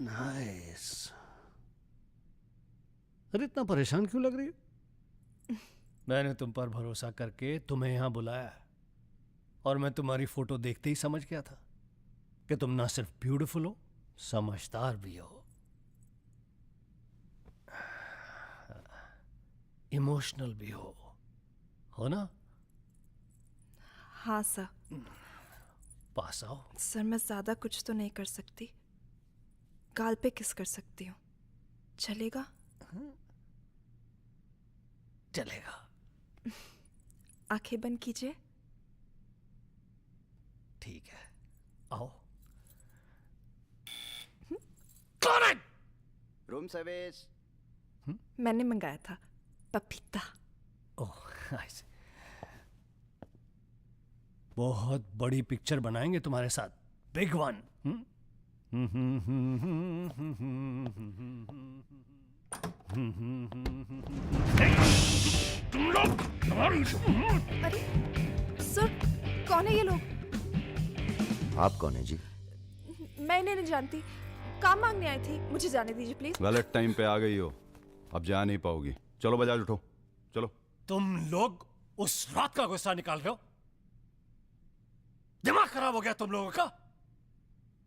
नाइस। अरे इतना परेशान क्यों लग रही है? मैंने तुम पर भरोसा करके तुम्हें यहां बुलाया और मैं तुम्हारी फोटो देखते ही समझ गया था कि तुम ना सिर्फ ब्यूटीफुल हो, समझदार भी हो, इमोशनल भी हो ना? हाँ सर। पास आओ। सर, मैं ज्यादा कुछ तो नहीं कर सकती। गाल पे किस कर सकती हूँ, चलेगा? चलेगा। आंखें बंद कीजिए। ठीक है, आओ। कौन है? Room service. मैंने मंगाया था पपीता। ओह, ऐसे। बहुत बड़ी पिक्चर बनाएंगे तुम्हारे साथ, बिग वन। तुम लोग। अरे सर, कौन है ये लोग? आप कौन है जी? मैं इन्हें नहीं जानती, काम मांगने आई थी। मुझे जाने दीजिए प्लीज। गलत टाइम पे आ गई हो, अब जा नहीं पाओगी। चलो बजाज, उठो चलो। तुम लोग उस रात का गुस्सा निकाल रहे हो? दिमाग खराब हो गया तुम लोगों का?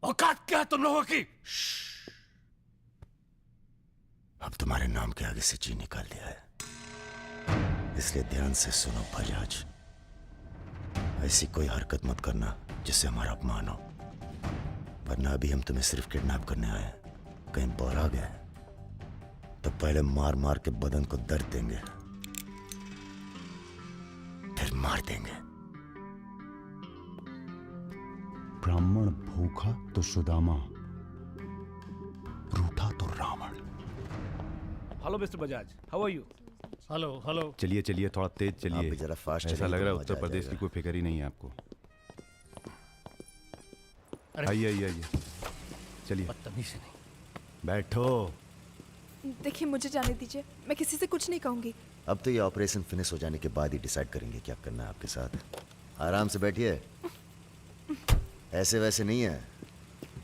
औकात क्या है तुम लोगों की? अब तुम्हारे नाम के आगे से जी निकाल दिया है, इसलिए ध्यान से सुनो बजाज। ऐसी कोई हरकत मत करना जिससे हमारा अपमान हो, वरना अभी हम तुम्हें सिर्फ किडनैप करने आए हैं। कहीं बौरा गए तो पहले मार मार के बदन को दर्द देंगे, फिर मार देंगे। ब्राह्मण भूखा तो सुदामा, रूठा तो Ravan. Hello mister Bajaj, how are you? Hello hello. चलिए चलिए, थोड़ा तेज आप चलिए। भी जरा फास्ट ऐसा चलिए लग रहा है तो मजा उत्तर आ प्रदेश की जाएगा। कोई फिक्र ही नहीं है आपको। अरे आइए आइए आइए, चलिए। बदतमीजी नहीं। बैठो। देखिए, मुझे जाने दीजिए, मैं किसी से कुछ नहीं कहूंगी। अब तो ये ऑपरेशन फिनिश हो जाने के बाद ही डिसाइड करेंगे क्या करना है आपके साथ। आराम से बैठिए, ऐसे वैसे नहीं है,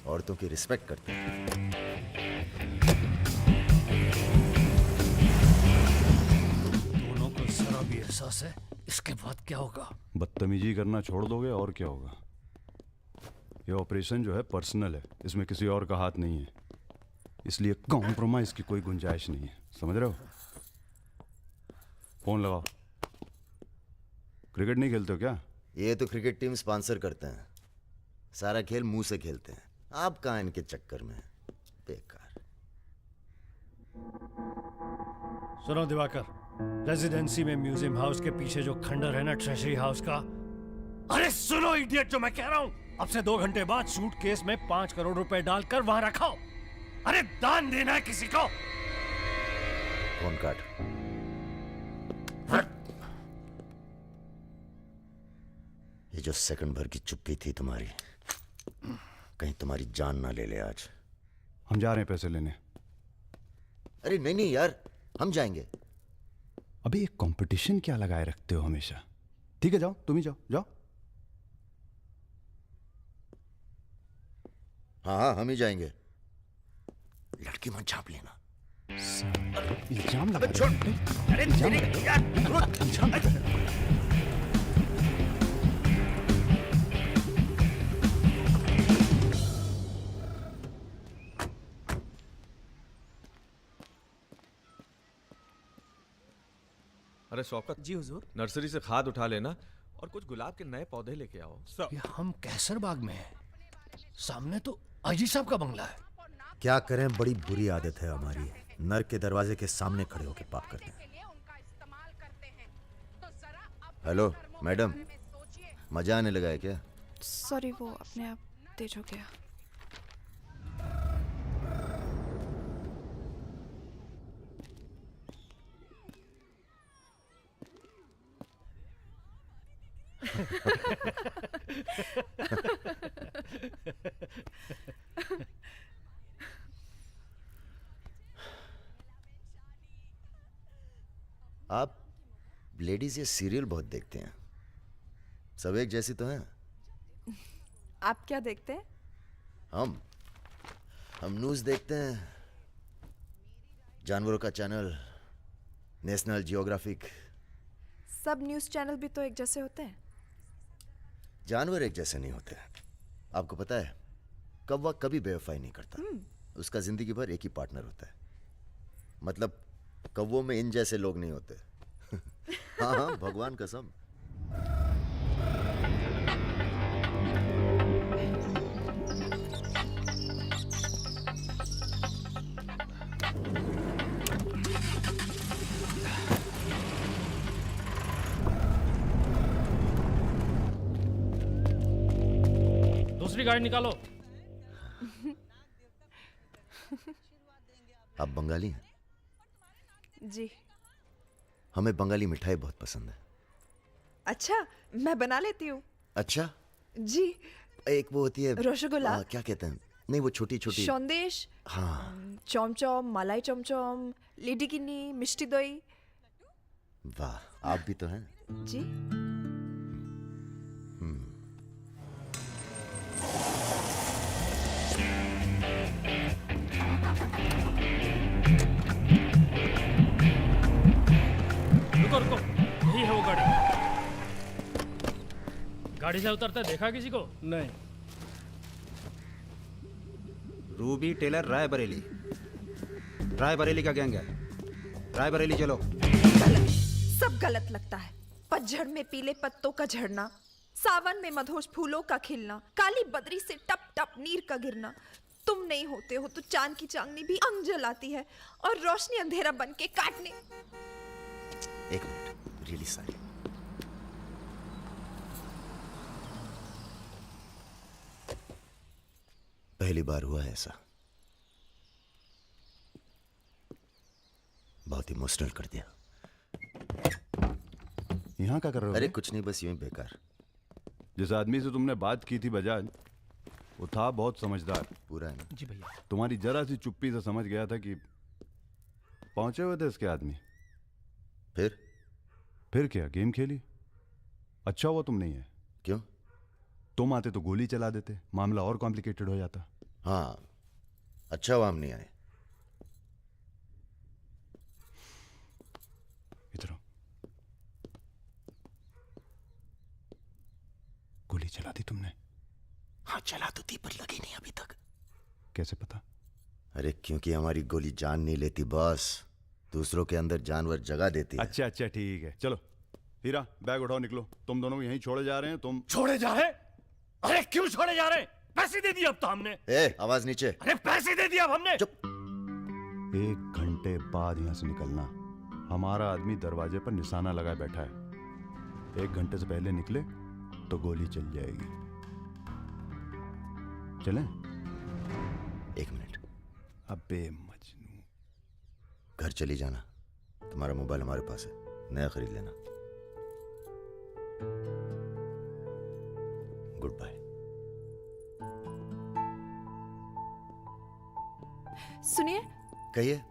औरतों की रिस्पेक्ट करते हैं। दोनों को जरा भी एहसास है इसके बाद क्या होगा? बदतमीजी करना छोड़ दोगे और क्या होगा? ये ऑपरेशन जो है पर्सनल है, इसमें किसी और का हाथ नहीं है, इसलिए कॉम्प्रोमाइज की कोई गुंजाइश नहीं है, समझ रहे हो? फोन लगाओ। क्रिकेट नहीं खेलते हो क्या? ये तो क्रिकेट टीम स्पॉन्सर करते हैं, सारा खेल मुंह से खेलते हैं। आप कहाँ इनके चक्कर में, बेकार। सुनो दिवाकर, रेजिडेंसी में म्यूजियम हाउस के पीछे जो खंडर है ना, ट्रेजरी हाउस का। अरे सुनो इडियट, जो मैं कह रहा हूं, अब से 2 घंटे बाद सूटकेस में 5 करोड़ रुपए डालकर वहां रखाओ। अरे दान देना है किसी को। फोन काट। ये जो सेकंड भर की चुप्पी थी तुम्हारी, कहीं तुम्हारी जान ना ले ले आज। हम जा रहे हैं पैसे लेने। अरे नहीं नहीं यार, हम जाएंगे। अबे एक कंपटीशन क्या लगाए रखते हो हमेशा? ठीक है जाओ, तुम ही जाओ जाओ। हाँ हाँ, हम ही जाएंगे। लड़की मत छाप लेना। इल्जाम लगा छोड़। अरे इल्जाम अरे शौकत जी हुजूर, नर्सरी से खाद उठा लेना और कुछ गुलाब के नए पौधे लेके आओ। ये हम कैसर बाग में हैं। सामने तो आजी साहब का बंगला है। क्या करें, बड़ी बुरी आदत है हमारी। नर के दरवाजे के सामने खड़े होकर पाप करते हैं। हेलो मैडम, मजा आने लगा है क्या? सॉरी, वो अपने आप तेज हो गया। आप लेडीज ये सीरियल बहुत देखते हैं, सब एक जैसी तो हैं। आप क्या देखते हैं? हम न्यूज़ देखते हैं, जानवरों का चैनल, नेशनल जियोग्राफिक। सब न्यूज़ चैनल भी तो एक जैसे होते हैं। जानवर एक जैसे नहीं होते। आपको पता है, कौवा कभी बेवफाई नहीं करता। उसका जिंदगी भर एक ही पार्टनर होता है। मतलब कौवों में इन जैसे लोग नहीं होते। हाँ हाँ, भगवान कसम। दूसरी गाड़ी निकालो। आप बंगाली हैं? जी। हमें बंगाली मिठाई बहुत पसंद है। अच्छा, मैं बना लेती हूँ। अच्छा जी। एक वो होती है रसगुल्ला। क्या कहते हैं, नहीं वो छोटी छोटी। सौंदेश। हाँ। चमचम, मलाई चमचम, लेडी किन्नी, मिष्टी दही। वाह, आप भी तो हैं। जी। रुको रुको, यही है वो गाड़ी। गाड़ी से उतरते देखा किसी को? नहीं। रूबी टेलर रायबरेली, रायबरेली का गैंग है। रायबरेली चलो। गलत, सब गलत लगता है। पतझड़ में पीले पत्तों का झड़ना, सावन में मधोश फूलों का खिलना, काली बदरी से टप टप नीर का गिरना। तुम नहीं होते हो तो चांद की चांदनी भी अंग जलाती है और रोशनी अंधेरा बन के काटने। एक मिनट, रियली सॉरी। पहली बार हुआ है ऐसा। बहुत इमोशनल कर दिया। यहाँ क्या कर रहे हो? अरे कुछ नहीं, बस यूं ही बेकार। जिस आदमी से तुमने बात की थी बजाज, वो था बहुत समझदार। पूरा है ना? जी भैया। तुम्हारी जरा सी चुप्पी से समझ गया था कि पहुंचे हुए थे इसके आदमी। फिर क्या, गेम खेली। अच्छा हुआ तुम नहीं है। क्यों? तुम आते तो गोली चला देते, मामला और कॉम्प्लिकेटेड हो जाता। हाँ, अच्छा हुआ हम नहीं आए। इधर आओ। गोली चला दी तुमने? हाँ चला तो थी, पर लगी नहीं अभी तक। कैसे पता? अरे क्योंकि हमारी गोली जान नहीं लेती बॉस, दूसरों के अंदर जानवर जगा देती है। अच्छा अच्छा ठीक है, चलो हीरा बैग उठाओ, निकलो। तुम दोनों को यहीं छोड़े जा रहे हैं। तुम छोड़े जा रहे? अरे क्यों छोड़े जा रहे? पैसे दे दिए अब तो हमने। आवाज नीचे। अरे पैसे दे दिए अब हमने। चुप। 1 घंटे बाद यहां से निकलना। हमारा आदमी दरवाजे पर निशाना लगाए बैठा है। 1 घंटे से पहले निकले तो गोली चल जाएगी। चलें? 1 मिनट। अबे मजनू, घर चली जाना। तुम्हारा मोबाइल हमारे पास है, नया खरीद लेना। Good bye. सुनिए। कहिए।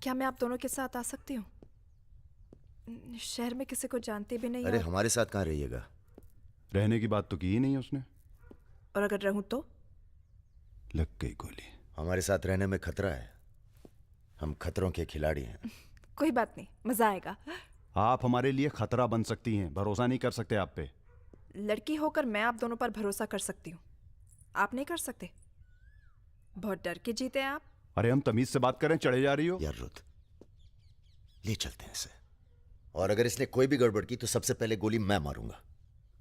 क्या मैं आप दोनों के साथ आ सकती हूँ? शहर में किसी को जानती भी नहीं। अरे हमारे साथ कहाँ रहिएगा? रहने की बात तो की ही नहीं उसने। और अगर रहूं तो? लग गई गोली। हमारे साथ रहने में खतरा है। हम खतरों के खिलाड़ी हैं। कोई बात नहीं, मजा आएगा। आप हमारे लिए खतरा बन सकती हैं, भरोसा नहीं कर सकते आप पे। लड़की होकर मैं आप दोनों पर भरोसा कर सकती हूँ, आप नहीं कर सकते। बहुत डर के जीते हैं आप। अरे हम तमीज से बात करें, चढ़े जा रही हो यार रुत, ले चलते हैं इसे, और अगर इसने कोई भी गड़बड़ की तो सबसे पहले गोली मैं मारूंगा।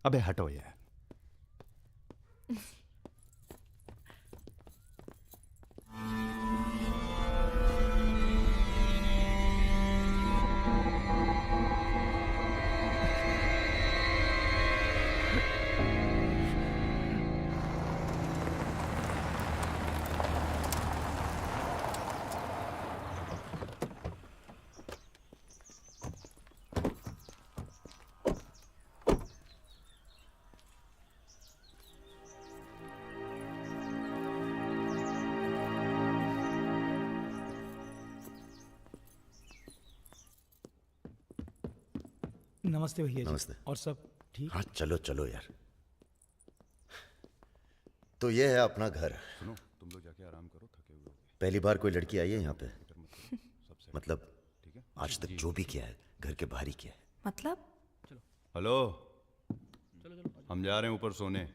अबे हटो यार। नमस्ते भैया जी। नमस्ते। और सब ठीक? हाँ चलो चलो यार। तो ये है अपना घर। सुनो, तुम लोग जाके आराम करो, थके हुए हो। पहली बार कोई लड़की आई है यहाँ पे? मतलब आज तक जो भी किया है घर के बाहर ही किया है। मतलब? हेलो, हम जा रहे हैं ऊपर सोने।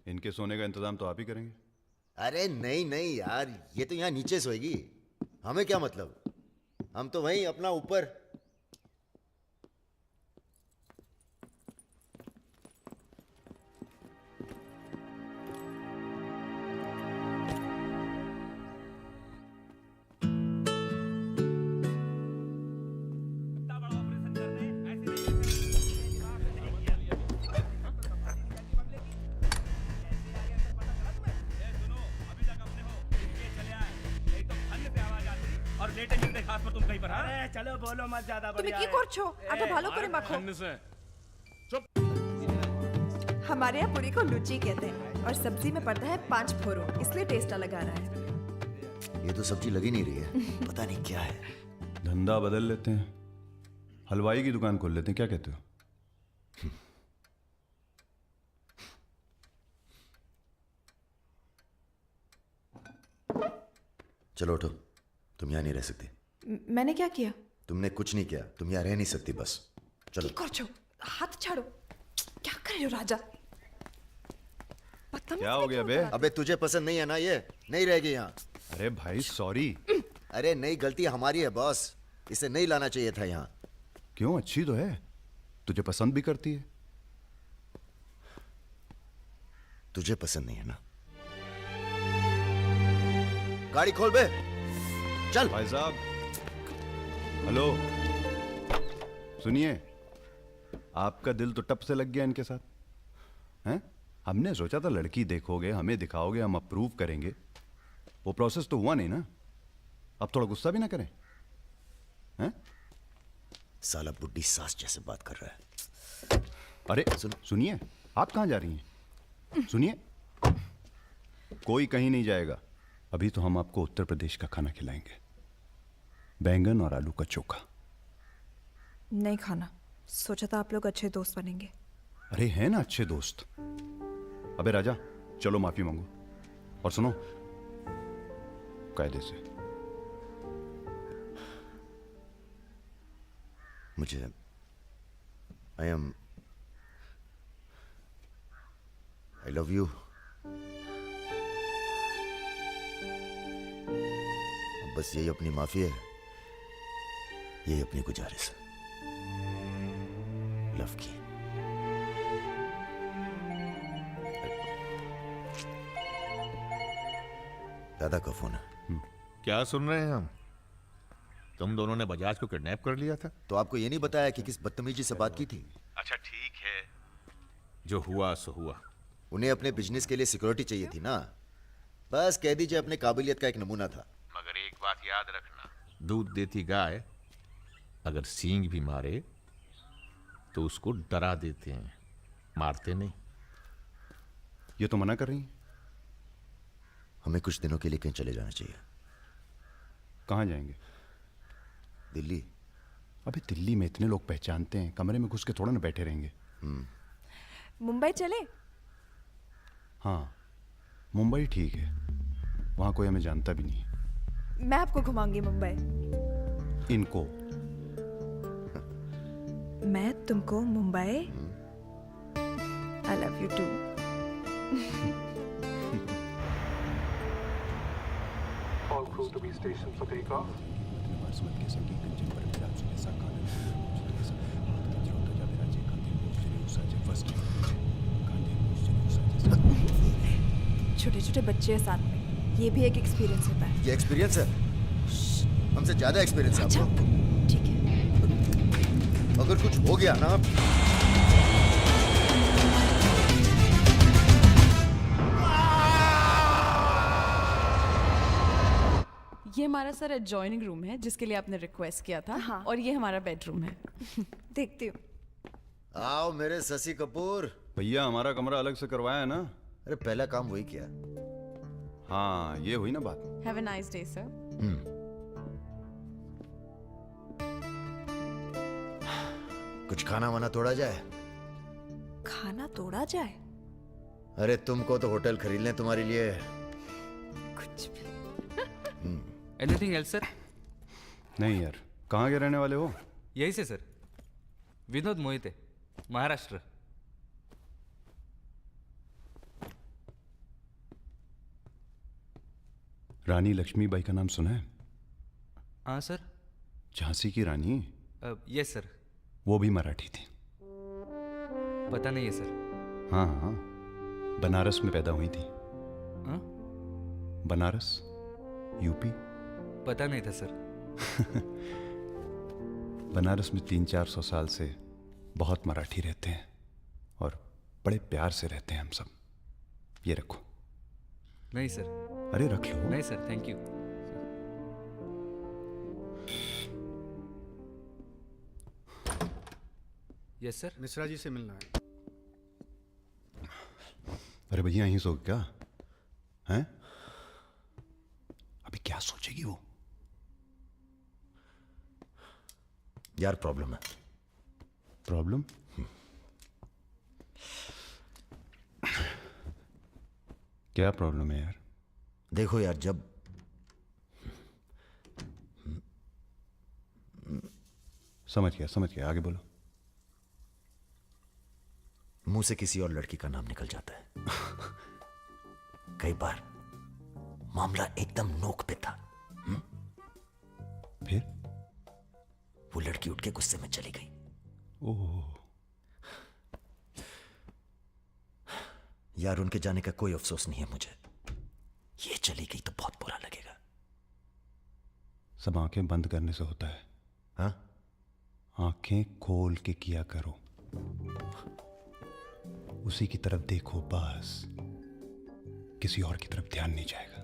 इनके सोने का इंतजाम तो आप ही करेंगे। अरे नहीं नहीं यार, ये तो यहाँ नीचे सोएगी, हमें क्या मतलब, हम तो वहीं अपना ऊपर। चलो बोलो मत ज्यादा তুমি কি করছো? আটা ভালো করে মাখো। हमारे यहाँ पूरी को लुची कहते हैं और सब्जी में पड़ता है 5 फोरो, इसलिए टेस्ट अलग आ रहा है। ये तो सब्जी लगी नहीं रही है, पता नहीं क्या है। धंधा बदल लेते हैं, हलवाई की दुकान खोल लेते हैं, क्या कहते हो? चलो उठो, तुम यहाँ नहीं रह सकती। मैंने क्या किया? तुमने कुछ नहीं किया, तुम यहाँ रह नहीं सकती, बस चलो। কি করছো? हाथ छाड़ो। क्या कर रहे हो राजा? क्या हो गया बे? अबे तुझे पसंद नहीं है ना ये, नहीं रहेगी यहाँ। अरे भाई सॉरी। अरे नहीं, गलती हमारी है बॉस, इसे नहीं लाना चाहिए था यहाँ। क्यों, अच्छी तो है, तुझे पसंद भी करती है। तुझे पसंद नहीं है ना? गाड़ी खोल बे, चल। भाई साहब, हेलो, सुनिए, आपका दिल तो टप से लग गया इनके साथ, हैं? हमने सोचा था लड़की देखोगे, हमें दिखाओगे, हम अप्रूव करेंगे। वो प्रोसेस तो हुआ नहीं ना। अब थोड़ा गुस्सा भी ना करें, हैं? साला बुड्ढी सास जैसे बात कर रहा है। अरे सुनिए, आप कहाँ जा रही हैं? सुनिए, कोई कहीं नहीं जाएगा। अभी तो हम आपको उत्तर प्रदेश का खाना खिलाएंगे, बैंगन और आलू का चोखा। नहीं खाना, सोचा था आप लोग अच्छे दोस्त बनेंगे। अरे हैं ना अच्छे दोस्त। अबे राजा, चलो माफी मांगो, और सुनो, कायदे से। मुझे आई लव यू। बस यही अपनी माफी है, यही अपनी गुजारिश है लव की। दादा का फोन है। क्या सुन रहे हैं हम? तुम दोनों ने बजाज को किडनैप कर लिया था? तो आपको ये नहीं बताया कि किस बदतमीजी से बात की थी? अच्छा ठीक है, जो हुआ सो हुआ। उन्हें अपने बिजनेस के लिए सिक्योरिटी चाहिए थी ना, बस कह दीजिए अपने काबिलियत का एक नमूना था। मगर एक बात याद रखना, दूध देती गाय अगर सींग भी मारे तो उसको डरा देते हैं, मारते नहीं। ये तो मना कर रही हैं। हमें कुछ दिनों के लिए कहीं चले जाना चाहिए। कहाँ जाएंगे? दिल्ली। अबे दिल्ली में इतने लोग पहचानते हैं, कमरे में घुस के थोड़ा ना बैठे रहेंगे। मुंबई चले? हाँ, मुंबई ठीक है। वहां कोई हमें जानता भी नहीं। मैं आपको घुमाऊंगी मुंबई। इनको मैं तुमको Mumbai. I love you too. All crew to be stationed for takeoff. छोटे छोटे बच्चे हैं साथ में, ये भी एक एक्सपीरियंस होता है। ये एक्सपीरियंस है, हमसे ज्यादा एक्सपीरियंस है आपको। ठीक है। अगर कुछ हो गया ना, ये हमारा सर एडजॉइनिंग रूम है जिसके लिए आपने रिक्वेस्ट किया था। हाँ। और ये हमारा बेडरूम है। देखती हूँ। आओ मेरे शशि कपूर। भैया हमारा कमरा अलग से करवाया है ना। अरे पहला काम वही किया। हाँ ये हुई ना बात। Have a nice day sir. कुछ खाना वाना तोड़ा जाए? खाना तोड़ा जाए? अरे तुमको तो होटल खरीद लें तुम्हारे लिए। कुछ भी। Anything else sir? नहीं यार, कहाँ के रहने वाले हो? यही से सर, विनोद मोहिते, महाराष्ट्र। रानी लक्ष्मीबाई का नाम सुना है? हाँ सर। झांसी की रानी? Yes sir. वो भी मराठी थी। पता नहीं है सर। हाँ हाँ, बनारस में पैदा हुई थी। हाँ? बनारस, यूपी। पता नहीं था सर। बनारस में 300-400 साल से बहुत मराठी रहते हैं और बड़े प्यार से रहते हैं हम सब। ये रखो। नहीं सर। अरे रख लो। नहीं sir, thank you. Yes sir. Mishra ji से मिलना है। अरे भैया यहीं सो क्या हैं? अभी क्या सोचेगी वो? यार प्रॉब्लम है। प्रॉब्लम? क्या प्रॉब्लम है यार? देखो यार, जब समझ गया, आगे बोलो। मुंह से किसी और लड़की का नाम निकल जाता है। कई बार मामला एकदम नोक पे था। फिर वो लड़की उठ के गुस्से में चली गई। ओह यार, उनके जाने का कोई अफसोस नहीं है मुझे। ये चली गई तो बहुत बुरा लगेगा। सब आंखें बंद करने से होता है। हाँ? आंखें खोल के किया करो, उसी की तरफ देखो बस, किसी और की तरफ ध्यान नहीं जाएगा।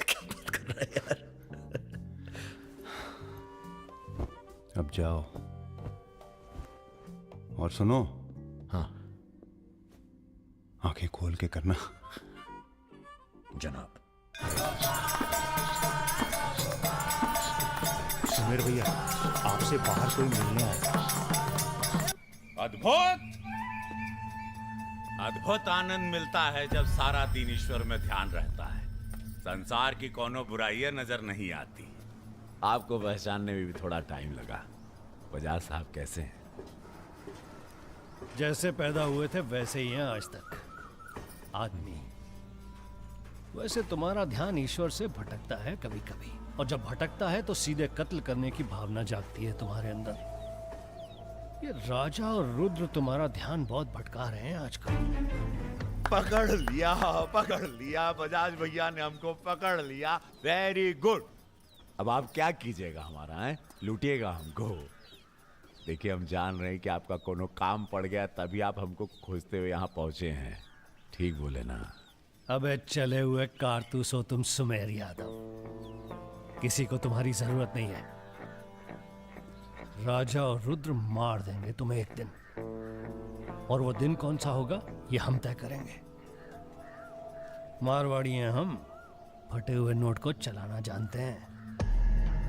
क्या बात कर रहा है यार? अब जाओ और सुनो। हाँ, आंखें खोल के करना। जनाब। सुमेर भैया, आपसे बाहर कोई मिलने आया। अद्भुत अद्भुत आनंद मिलता है जब सारा दिन ईश्वर में ध्यान रहता है। संसार की कोनो बुराइयां नजर नहीं आती। आपको पहचानने में भी थोड़ा टाइम लगा। बजाज साहब कैसे हैं? जैसे पैदा हुए थे वैसे ही हैं आज तक। आदमी। वैसे तुम्हारा ध्यान ईश्वर से भटकता है कभी कभी, और जब भटकता है तो सीधे कत्ल करने की भावना जागती है तुम्हारे अंदर। ये राजा और रुद्र तुम्हारा ध्यान बहुत भटका रहे हैं आजकल। पकड़ लिया बजाज भैया ने हमको पकड़ लिया। Very good. अब आप क्या कीजिएगा हमारा है? लूटिएगा हमको। देखिए, हम जान रहे हैं कि आपका कोनो काम पड़ गया, तभी आप हमको खोजते हुए यहाँ पहुंचे हैं। ठीक बोले ना? अबे चले हुए कारतूस हो तुम सुमेर यादव। किसी को तुम्हारी जरूरत नहीं है। राजा और रुद्र मार देंगे तुम्हें एक दिन, और वो दिन कौन सा होगा ये हम तय करेंगे। मारवाड़ी हैं हम, फटे हुए नोट को चलाना जानते हैं।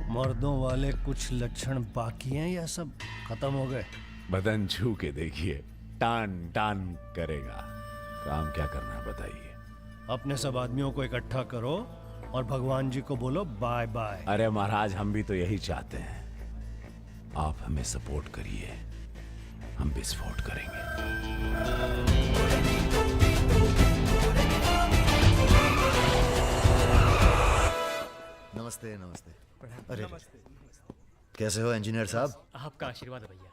मर्दों वाले कुछ लक्षण बाकी हैं या सब खत्म हो गए? बदन छू के देखिए, टान टान करेगा। काम क्या करना है बताइए? अपने सब आदमियों को इकट्ठा करो और भगवान जी को बोलो बाय बाय। अरे महाराज, हम भी तो यही चाहते हैं। आप हमें सपोर्ट करिए, हम विस्फोट करेंगे। नमस्ते नमस्ते। अरे कैसे हो इंजीनियर साहब? आपका आशीर्वाद है भैया।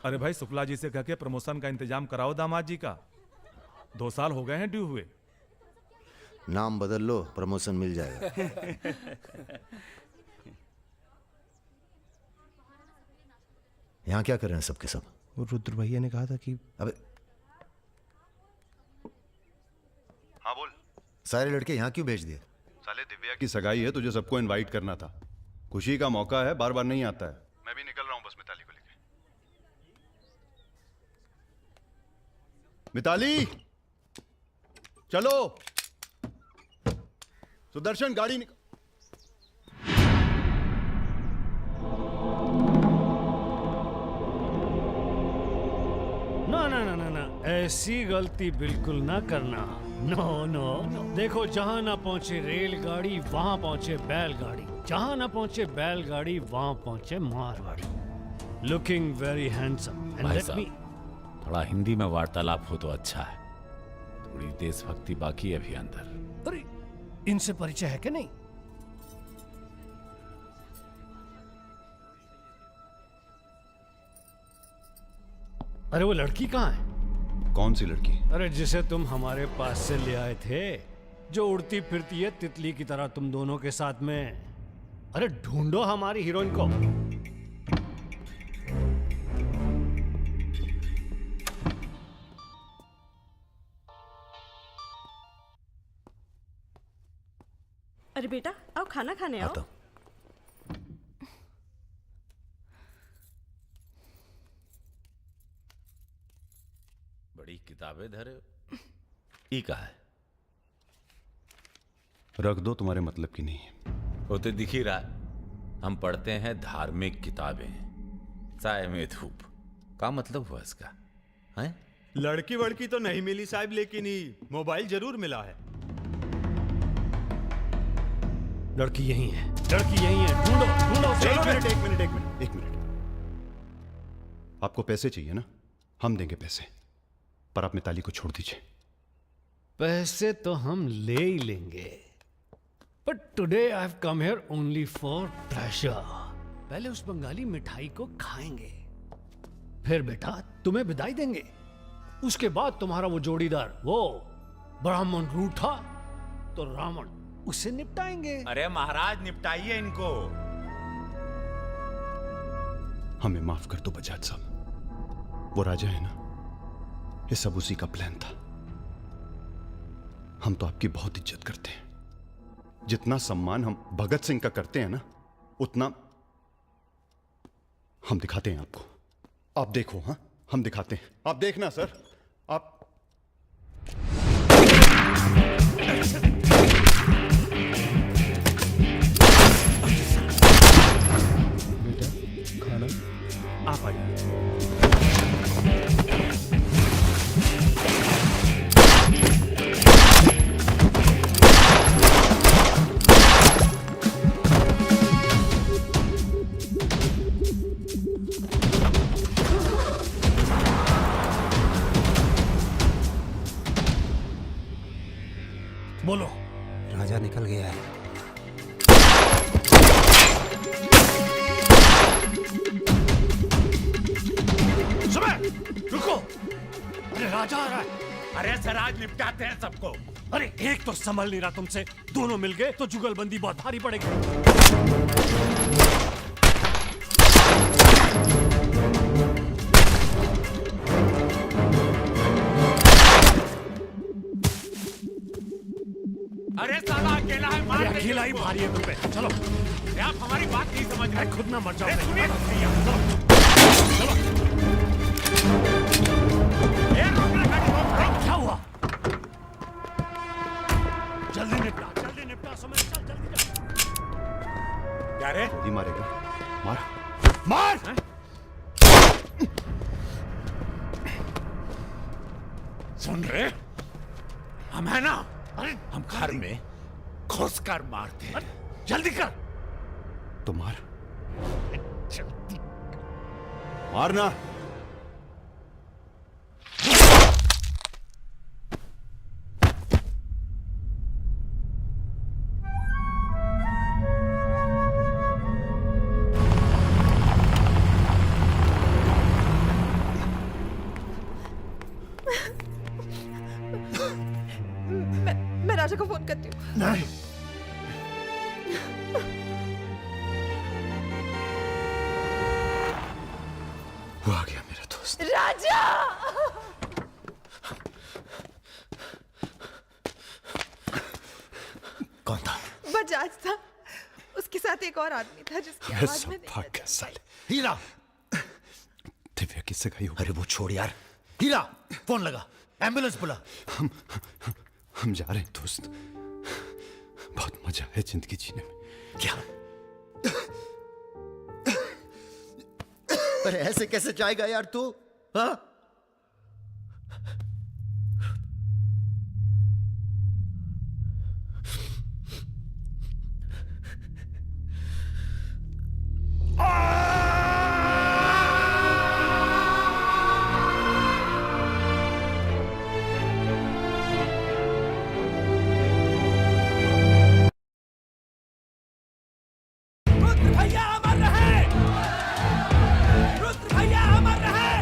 अरे भाई, शुक्ला जी से कह के प्रमोशन का इंतजाम कराओ दामाद जी का। 2 साल हो गए हैं ड्यू हुए। नाम बदल लो, प्रमोशन मिल जाएगा। यहाँ क्या कर रहे हैं सबके सब? वो रुद्र भैया ने कहा था कि अबे हाँ बोल। सारे लड़के यहाँ क्यों भेज दिए? साले दिव्या की सगाई है, तुझे सबको इनवाइट करना था। खुशी का मौका है, बार बार नहीं आता है। मैं भी निकल रहा हूँ बस मिताली को लेके। मिताली चलो। सुदर्शन गाड़ी निकल। ना ना ना ना ना, ऐसी गलती बिल्कुल ना करना। No no no. देखो, जहां ना पहुंचे रेलगाड़ी वहां पहुंचे बैलगाड़ी, जहां ना पहुंचे बैलगाड़ी वहां पहुंचे Marwari. Looking very handsome and भाई लेट साहब, मी। थोड़ा हिंदी में वार्तालाप हो तो अच्छा है। थोड़ी देशभक्ति बाकी है अभी अंदर। अरे, इनसे परिचय है कि नहीं? अरे वो लड़की कहाँ है? कौन सी लड़की? अरे जिसे तुम हमारे पास से ले आए थे, जो उड़ती फिरती है तितली की तरह तुम दोनों के साथ में। अरे ढूंढो हमारी हीरोइन को। अरे बेटा, आओ खाना खाने आओ। बड़ी किताबें धरे ई का है? रख दो, तुम्हारे मतलब की नहीं है। वो तो दिख ही रहा है। हम पढ़ते हैं धार्मिक किताबें, चाय में धूप। का मतलब हुआ इसका? हैं? लड़की वड़की तो नहीं मिली साहब, लेकिन ही मोबाइल जरूर मिला है। लड़की यही है, लड़की यही है। ढूंढो ढूंढो। एक मिनट। आपको पैसे चाहिए ना? हम देंगे पैसे, पर आप मिताली को छोड़ दीजिए। पैसे तो हम ले ही लेंगे, but today I have come here only for pleasure. पहले उस बंगाली मिठाई को खाएंगे, फिर बेटा तुम्हें विदाई देंगे। उसके बाद तुम्हारा वो जोड़ीदार, वो ब्राह्मण रूठा तो रावण, उसे निपटाएंगे। अरे महाराज, निपटाइए इनको। हमें माफ कर दो बजाज साहब, वो राजा है ना, ये सब उसी का प्लान था। हम तो आपकी बहुत इज्जत करते हैं। जितना सम्मान हम भगत सिंह का करते हैं ना, उतना हम दिखाते हैं आपको। आप देखो, हाँ हम दिखाते हैं, आप देखना सर। आप बेटा खाना आप आइए। बोलो। राजा निकल गया है। सुबह रुको, अरे राजा आ रहा है। अरे सर, आज निपटाते हैं सबको। अरे एक तो संभल नहीं रहा तुमसे, दोनों मिल गए तो जुगलबंदी बहुत भारी पड़ेगी। अरे साला अकेला है, मार अरे अकेला ही भारी है तुम पे। चलो, अरे आप हमारी बात नहीं समझ रहे। खुद ना मर जाओ। सुनिए, क्या हुआ? जल्दी निपटा समय। चल जल्दी जा। क्या रे? जल्दी मारेगा, मार मार। सुन रहे, हम है ना, में घुस कर मारते हैं। जल्दी कर। तो मार, जल्दी मारना। मैं राजा को फोन करती हूँ। नहीं, वो आ गया मेरा दोस्त। राजा! कौन था? बजाज था। उसके साथ एक और आदमी था जिसकी मैं आवाज सब में भाग गया साले। हीरा! दिव्या किससे गई हो? अरे वो छोड़ यार। हीरा, फोन लगा, एम्बुलेंस बुला। हम जा रहे हैं दोस्त। बहुत मजा है जिंदगी जीने में। क्या? अरे ऐसे कैसे जाएगा यार तू? हाँ? भैया अमर रहे! रुद्र भैया अमर रहे!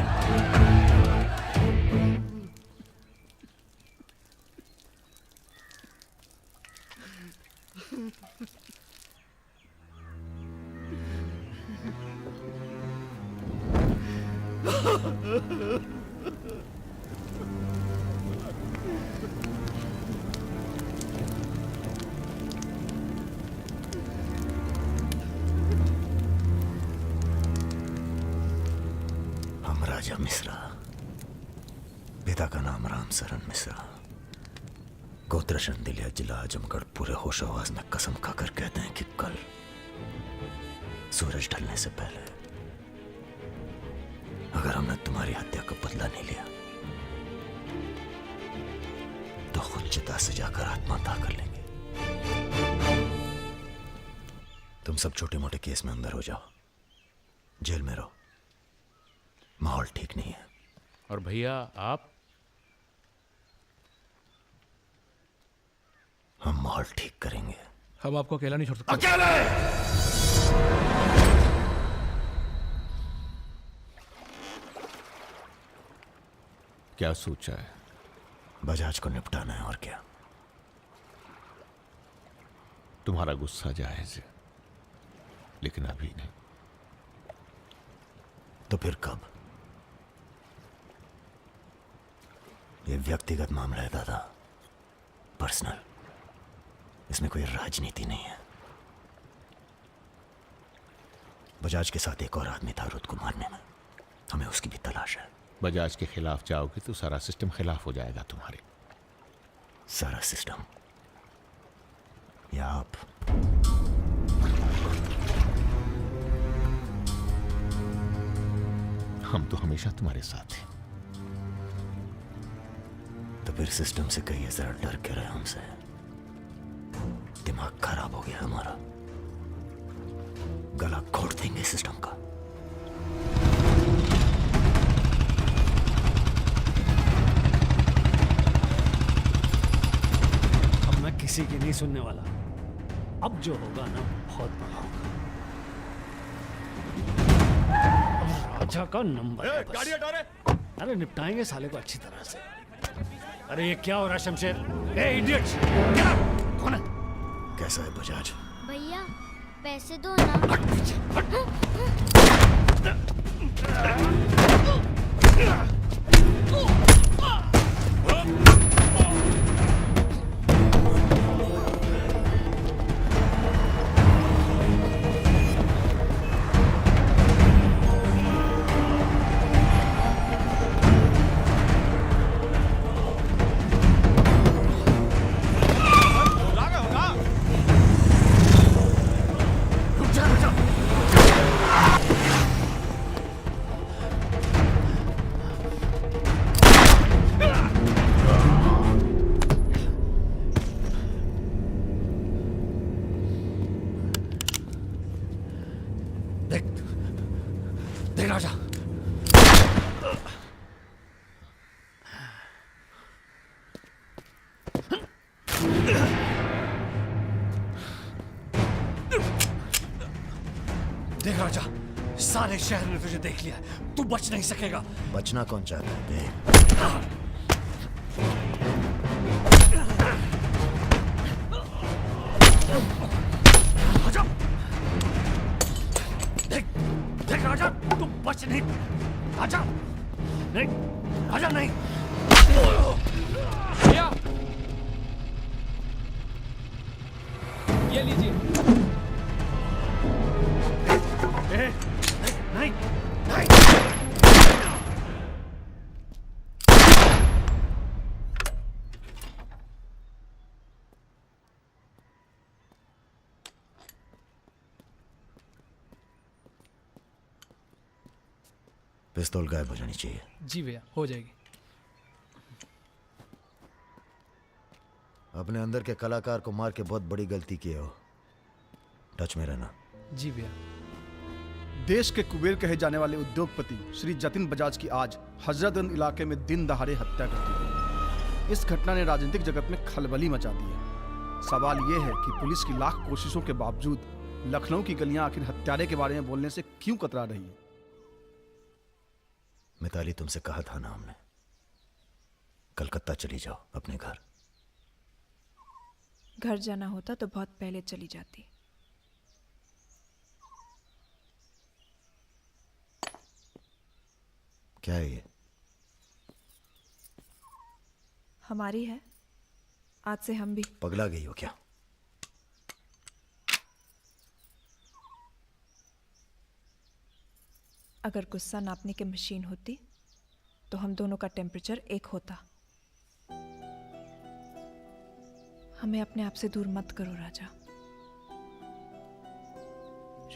हम राजा मिश्रा, पिता का नाम राम सरन मिश्रा, गोत्र शंदिलिया, जिला आजमगढ़, पूरे होश आवाज में कसम खाकर कहते हैं कि कल सूरज ढलने से पहले अगर हमने तुम्हारी हत्या का बदला नहीं लिया तो खुद चिता से जाकर आत्महत्या कर लेंगे। तुम सब छोटे मोटे केस में अंदर हो जाओ, जेल में रहो, माहौल ठीक नहीं है। और भैया आप? हम माहौल ठीक करेंगे। हम आपको अकेला नहीं छोड़ सकते। अकेले! क्या सोचा है? बजाज को निपटाना है और क्या। तुम्हारा गुस्सा जायज है, लेकिन अभी नहीं। तो फिर कब? ये व्यक्तिगत मामला है दादा, पर्सनल। इसमें कोई राजनीति नहीं है। बजाज के साथ एक और आदमी था रुद्र को मारने में, हमें उसकी भी तलाश है। बजाज के खिलाफ जाओगे तो सारा सिस्टम खिलाफ हो जाएगा तुम्हारे। सारा सिस्टम या आप? हम तो हमेशा तुम्हारे साथ हैं। तो फिर सिस्टम से कहिए जरा डर के रहे हमसे। दिमाग खराब हो गया हमारा, गला घोट देंगे सिस्टम का। अब मैं किसी की नहीं सुनने वाला। अब जो होगा ना बहुत बड़ा होगा। अब राजा का नंबर है बस। गाड़ी हटा रे। अरे निपटाएंगे साले को अच्छी तरह से। अरे ये क्या हो रहा है शमशेर? ए इडियट! क्या? कौन है? कैसा है बजाज? भैया पैसे दो ना। रुक जा। देख राजा, देख राजा, सारे शहर ने तुझे देख लिया, तू बच नहीं सकेगा। बचना कौन चाहता है? देख, आजा, देख देख राजा, तू बच नहीं, आजा, नहीं, आजा नहीं। भैया, ये लीजिए। नहीं, नहीं। पिस्तौल गायब हो जानी चाहिए। जी भैया, हो जाएगी। अपने अंदर के कलाकार को मार के बहुत बड़ी गलती की हो, टच में रहना। जी भैया। देश के कुबेर कहे जाने वाले उद्योगपति श्री जतिन बजाज की आज हजरतगंज इलाके में दिन दहाड़े हत्या कर दी गई। इस घटना ने राजनीतिक जगत में खलबली मचा दी है। सवाल यह है कि पुलिस की लाख कोशिशों के बावजूद लखनऊ की गलियां आखिर हत्यारे के बारे में बोलने से क्यों कतरा रही है? मिताली, तुमसे कहा था ना हमने, कलकत्ता चली जाओ अपने घर। घर जाना होता तो बहुत पहले चली जाती। क्या है ये? हमारी है, आज से हम भी। पगला गई हो क्या? अगर गुस्सा नापने की मशीन होती तो हम दोनों का टेम्परेचर एक होता। हमें अपने आप से दूर मत करो राजा।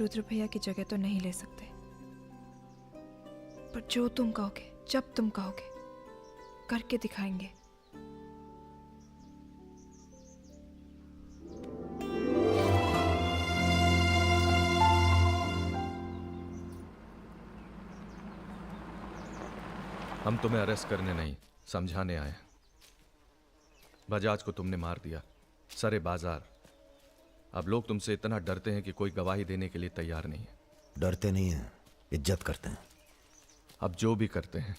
रुद्र भैया की जगह तो नहीं ले सकते, पर जो तुम कहोगे, जब तुम कहोगे, करके दिखाएंगे। हम तुम्हें अरेस्ट करने नहीं, समझाने आए। बजाज को तुमने मार दिया, सरे बाजार। अब लोग तुमसे इतना डरते हैं कि कोई गवाही देने के लिए तैयार नहीं है। डरते नहीं हैं, इज्जत करते हैं। अब जो भी करते हैं,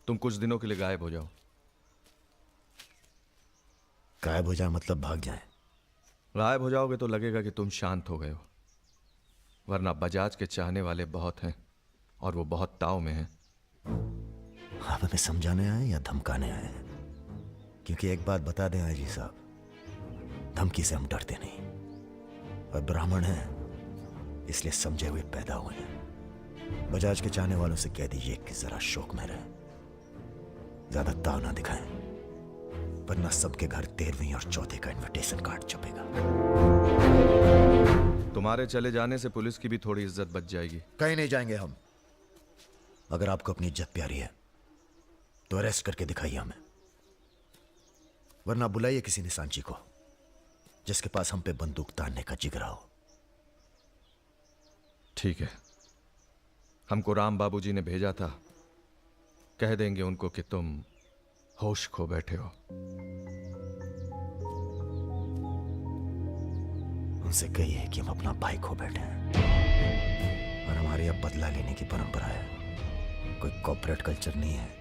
तुम कुछ दिनों के लिए गायब हो जाओ। गायब हो जाए मतलब भाग जाए? गायब हो जाओगे तो लगेगा कि तुम शांत हो गए हो, वरना बजाज के चाहने वाले बहुत हैं और वो बहुत ताव में हैं। आप हमें समझाने आए या धमकाने आए हैं? क्योंकि एक बात बता दें आजी साहब, धमकी से हम डरते नहीं, और ब्राह्मण हैं इसलिए समझे हुए पैदा हुए हैं। बजाज के चाहने वालों से कह दीजिए कि जरा शौक में रहे, ज्यादा ताव ना दिखाएं, वरना सबके घर 13वीं और 4थे का इनविटेशन कार्ड छपेगा। तुम्हारे चले जाने से पुलिस की भी थोड़ी इज्जत बच जाएगी। कहीं नहीं जाएंगे हम। अगर आपको अपनी इज्जत प्यारी है तो अरेस्ट करके दिखाइए हमें, वरना बुलाइए किसी निशानची को जिसके पास हम पे बंदूक तानने का जिगरा हो। ठीक है, हमको राम बाबूजी ने भेजा था, कह देंगे उनको कि तुम होश खो बैठे हो। उनसे कहिए कि हम अपना भाई खो बैठे हैं, और हमारे अब बदला लेने की परंपरा है। कोई कॉर्पोरेट कल्चर नहीं है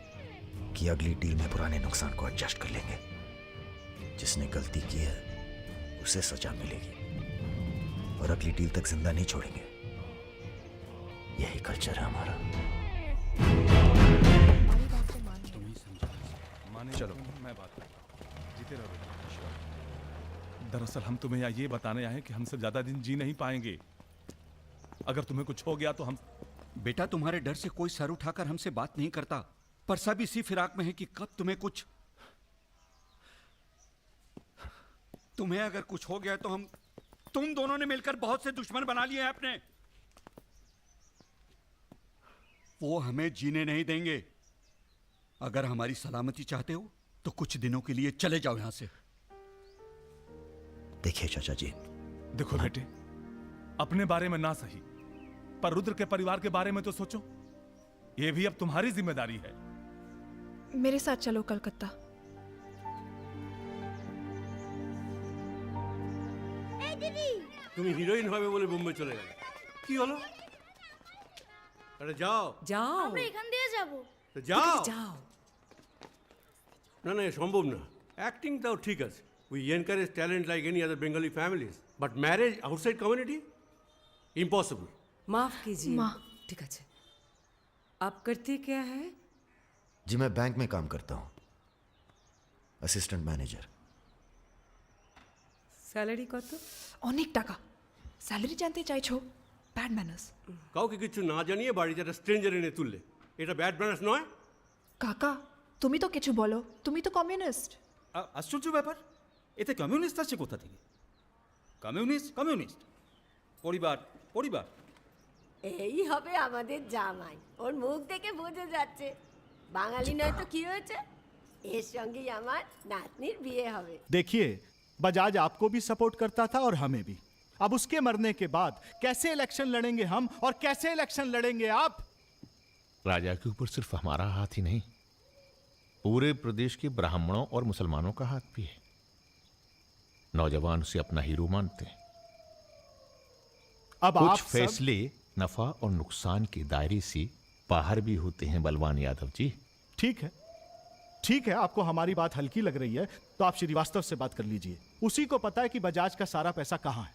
कि अगली डील में पुराने नुकसान को एडजस्ट कर लेंगे। जिसने गलती की है उसे सजा मिलेगी, और अगली डील तक जिंदा नहीं छोड़ेंगे। यही कल्चर है हमारा। चलो मैं बात करता। जीते रहो बेटा। दरअसल हम तुम्हें यहाँ ये बताने आए हैं कि हमसे ज्यादा दिन जी नहीं पाएंगे। अगर तुम्हें कुछ हो गया तो हम। बेटा, तुम्हारे डर से कोई सर उठाकर हमसे बात नहीं करता, पर सब इसी फिराक में है कि कब तुम्हें कुछ। तुम्हें अगर कुछ हो गया तो तुम दोनों ने मिलकर बहुत से दुश्मन बना लिए हैं अपने। वो हमें जीने नहीं देंगे। अगर हमारी सलामती चाहते हो तो कुछ दिनों के लिए चले जाओ यहां से। देखिए चाचा जी, देखो बेटे, अपने बारे में ना सही, पर रुद्र के परिवार के बारे में तो सोचो। ये भी अब तुम्हारी जिम्मेदारी है। मेरे साथ चलो कलकत्ता। তুমি হিরোইন হবে বলে বোম্বে চলে গেলে, কি হলো? আরে যাও যাও, আমরা এখান দিয়ে যাব। তো যাও যাও। না না, এ সম্ভব না। অ্যাক্টিংটাও ঠিক আছে, we encourage talent like any other Bengali families, but marriage outside community impossible. माफ कीजिए। ठीक है, आप करते क्या है? जी मैं बैंक में काम करता हूँ, असिस्टेंट मैनेजर। স্যালারি কত? অনেক টাকা। স্যালারি জানতে চাইছো? Bad manners. কাউকে কিছু না জানিয়ে বাড়িতে একটা স্ট্রেঞ্জার এনে তুললে, এটা ব্যাড ম্যানার্স নয়? কাকা তুমি তো কিছু বলো, তুমি তো কমিউনিস্ট। আশ্চর্য ব্যাপার, এতে কমিউনিস্ট আছে কোথা থেকে? কমিউনিস্ট কমিউনিস্ট, পরিবার পরিবার। এই হবে আমাদের জামাই, ওর মুখ দেখে বোঝা যাচ্ছে বাঙালি নয় তো কি হয়েছে, এর সঙ্গেই আমার নাতনির বিয়ে হবে। देखिए, बजाज आपको भी सपोर्ट करता था और हमें भी। अब उसके मरने के बाद कैसे इलेक्शन लड़ेंगे हम और कैसे इलेक्शन लड़ेंगे आप? राजा के ऊपर सिर्फ हमारा हाथ ही नहीं, पूरे प्रदेश के ब्राह्मणों और मुसलमानों का हाथ भी है। नौजवान उसे अपना हीरो मानते हैं। अब कुछ आप फैसले नफा और नुकसान के दायरे से बाहर भी होते हैं बलवान यादव जी। ठीक है, ठीक है, आपको हमारी बात हल्की लग रही है तो आप श्रीवास्तव से बात कर लीजिए। उसी को पता है कि बजाज का सारा पैसा कहाँ है।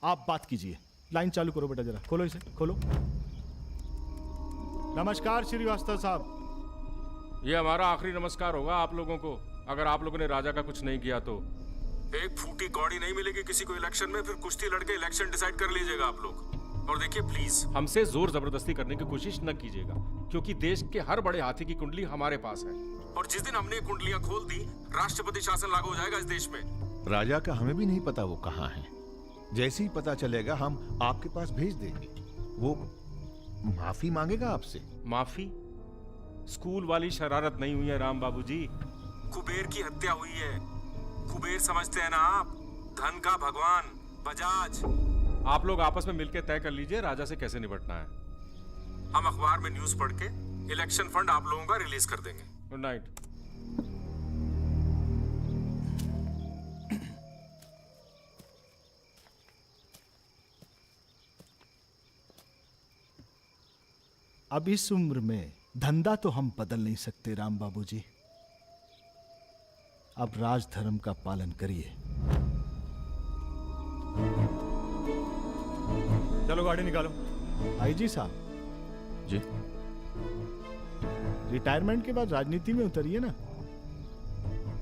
आप बात कीजिए। लाइन चालू करो बेटा, जरा खोलो इसे, खोलो। नमस्कार श्रीवास्तव साहब। ये हमारा आखिरी नमस्कार होगा आप लोगों को, अगर आप लोगों ने राजा का कुछ नहीं किया तो। एक फूटी कौड़ी नहीं मिलेगी किसी को इलेक्शन में, फिर कुश्ती लड़के इलेक्शन डिसाइड कर लीजिएगा आप लोग। और देखिए प्लीज हमसे जोर जबरदस्ती करने की कोशिश न कीजिएगा, क्योंकि देश के हर बड़े हाथी की कुंडली हमारे पास है, और जिस दिन हमने कुंडलियां खोल दी, राष्ट्रपति शासन लागू हो जाएगा इस देश में। राजा का हमें भी नहीं पता वो कहाँ है, जैसे ही पता चलेगा हम आपके पास भेज देंगे। वो माफी मांगेगा आपसे। माफी? स्कूल वाली शरारत नहीं हुई है राम बाबूजी, कुबेर की हत्या हुई है। कुबेर समझते हैं ना आप, धन का भगवान बजाज। आप लोग आपस में मिलकर तय कर लीजिए राजा से कैसे निपटना है। हम अखबार में न्यूज पढ़ के इलेक्शन फंड आप लोगों का रिलीज कर देंगे। Good night. अब इस उम्र में धंधा तो हम बदल नहीं सकते राम बाबूजी। अब राज धर्म का पालन करिए। चलो गाड़ी निकालो। आईजी साहब जी, रिटायरमेंट के बाद राजनीति में उतरिए ना।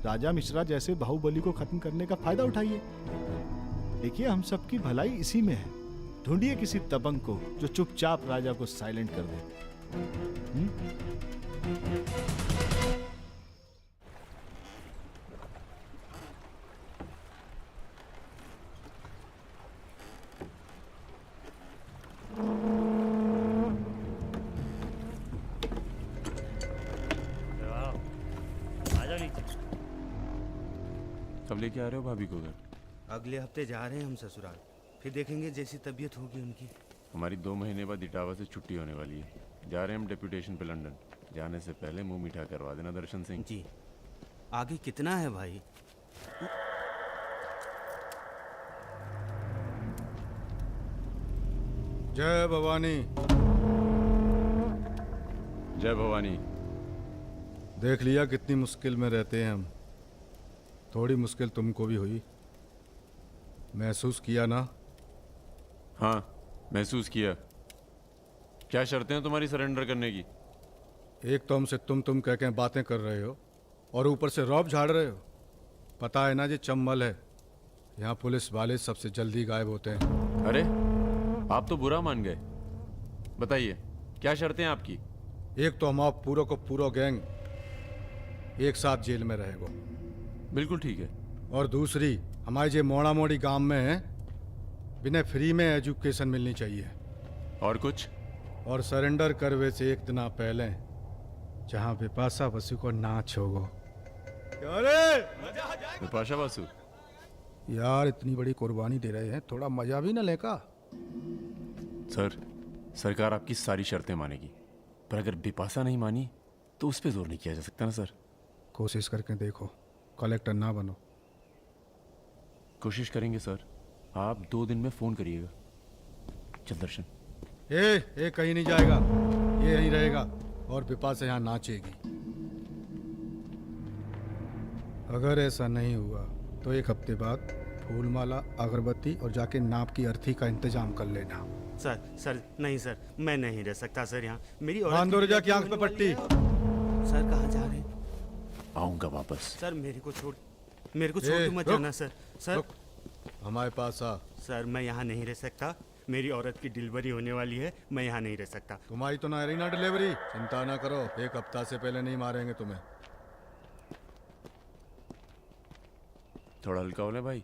राजा मिश्रा जैसे बाहुबली को खत्म करने का फायदा उठाइए। देखिए हम सबकी भलाई इसी में है। ढूंढिए किसी दबंग को जो चुपचाप राजा को साइलेंट कर दे। कब लेके आ रहे हो भाभी को घर? अगले हफ्ते जा रहे हैं हम ससुराल, फिर देखेंगे जैसी तबीयत होगी उनकी। हमारी 2 महीने बाद इटावा से छुट्टी होने वाली है, जा रहे हैं हम डेप्यूटेशन पे लंदन। जाने से पहले मुंह मीठा करवा देना दर्शन सिंह जी। आगे कितना है भाई? जय भवानी। जय भवानी। देख लिया कितनी मुश्किल में रहते हैं हम। थोड़ी मुश्किल तुमको भी हुई, महसूस किया ना? हाँ महसूस किया। क्या शर्तें हैं तुम्हारी सरेंडर करने की? एक तो हमसे तुम कह के बातें कर रहे हो और ऊपर से रौब झाड़ रहे हो। पता है ना ये चंबल है, यहाँ पुलिस वाले सबसे जल्दी गायब होते हैं। अरे आप तो बुरा मान गए, बताइए क्या शर्तें हैं आपकी? एक तो हम आप पूरा को पूरा गैंग एक साथ जेल में रहेगो। बिल्कुल ठीक है। और दूसरी हमारे जो मोड़ा मोड़ी गांव में है, बिना फ्री में एजुकेशन मिलनी चाहिए। और कुछ? और सरेंडर करवे से एक दिन पहले जहाँ विपाशा बसु को नाच होगो। विपाशा बसु यार इतनी बड़ी कुर्बानी दे रहे हैं, थोड़ा मजा भी ना लेगा? सर, सरकार आपकी सारी शर्तें मानेगी, पर अगर बिपाशा नहीं मानी तो उस पर जोर नहीं किया जा सकता ना सर। कोशिश करके देखो, कलेक्टर ना बनो। कोशिश करेंगे सर, आप 2 दिन में फ़ोन करिएगा। चल दर्शन। ए कहीं नहीं जाएगा, ये यहीं रहेगा और बिपाशा यहाँ नाचेगी। अगर ऐसा नहीं हुआ तो 1 हफ्ते बाद फूलमाला, अगरबत्ती और जाके नाप की अर्थी का इंतजाम कर लेना। सर नहीं सर, मैं नहीं रह सकता सर यहाँ। मेरी बांदोरजा की आंख पे पट्टी। सर कहाँ जा रहे हैं? आऊंगा वापस। सर मेरे को छोड़ के मत जाना सर। सर हमारे पास आ। सर मैं यहाँ नहीं रह सकता, मेरी औरत की डिलीवरी होने वाली है, मैं यहाँ नहीं रह सकता। तुम्हारी तो ना रही ना डिलीवरी, चिंता ना करो, 1 हफ्ता से पहले नहीं मारेंगे तुम्हें। थोड़ा हल्का हो ले भाई।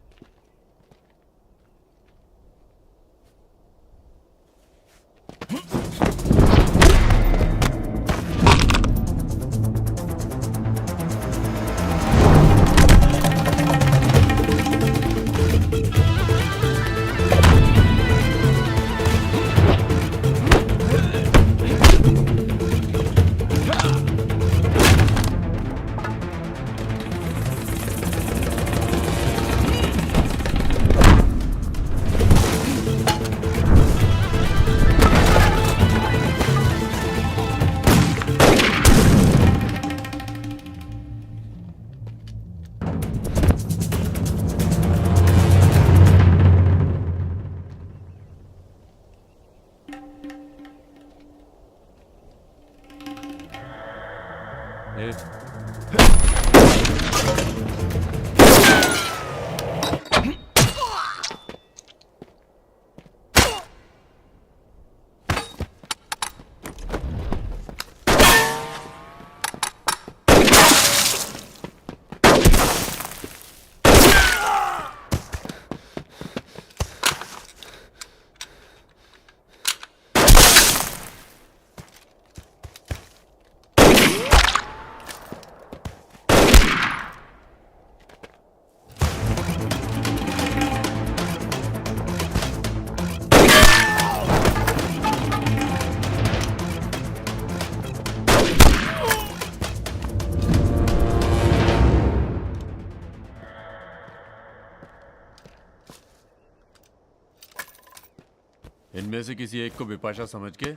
इनमें से किसी एक को बिपाशा समझ के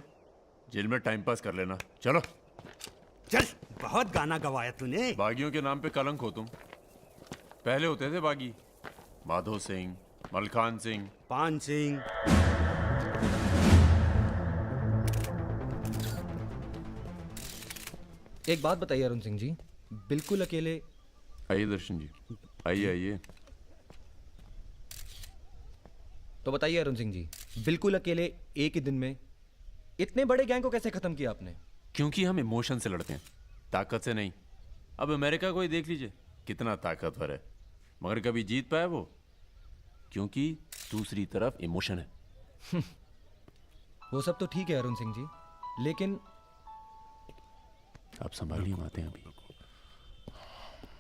जेल में टाइम पास कर लेना। चलो चल, बहुत गाना गवाया तूने। बागियों के नाम पे कलंक हो तुम। पहले होते थे बागी, माधो सिंह, मलखान सिंह, पान सिंह। एक बात बताइए अरुण सिंह जी, बिल्कुल अकेले। आइए दर्शन जी, आइए आइए। तो बताइए अरुण सिंह जी, बिल्कुल अकेले एक ही दिन में इतने बड़े गैंग को कैसे खत्म किया आपने? क्योंकि हम इमोशन से लड़ते हैं, ताकत से नहीं। अब अमेरिका को ही देख लीजिए, कितना ताकतवर है, मगर कभी जीत पाया वो? क्योंकि दूसरी तरफ इमोशन है। वो सब तो ठीक है अरुण सिंह जी, लेकिन आप संभालिए, आते हैं अभी।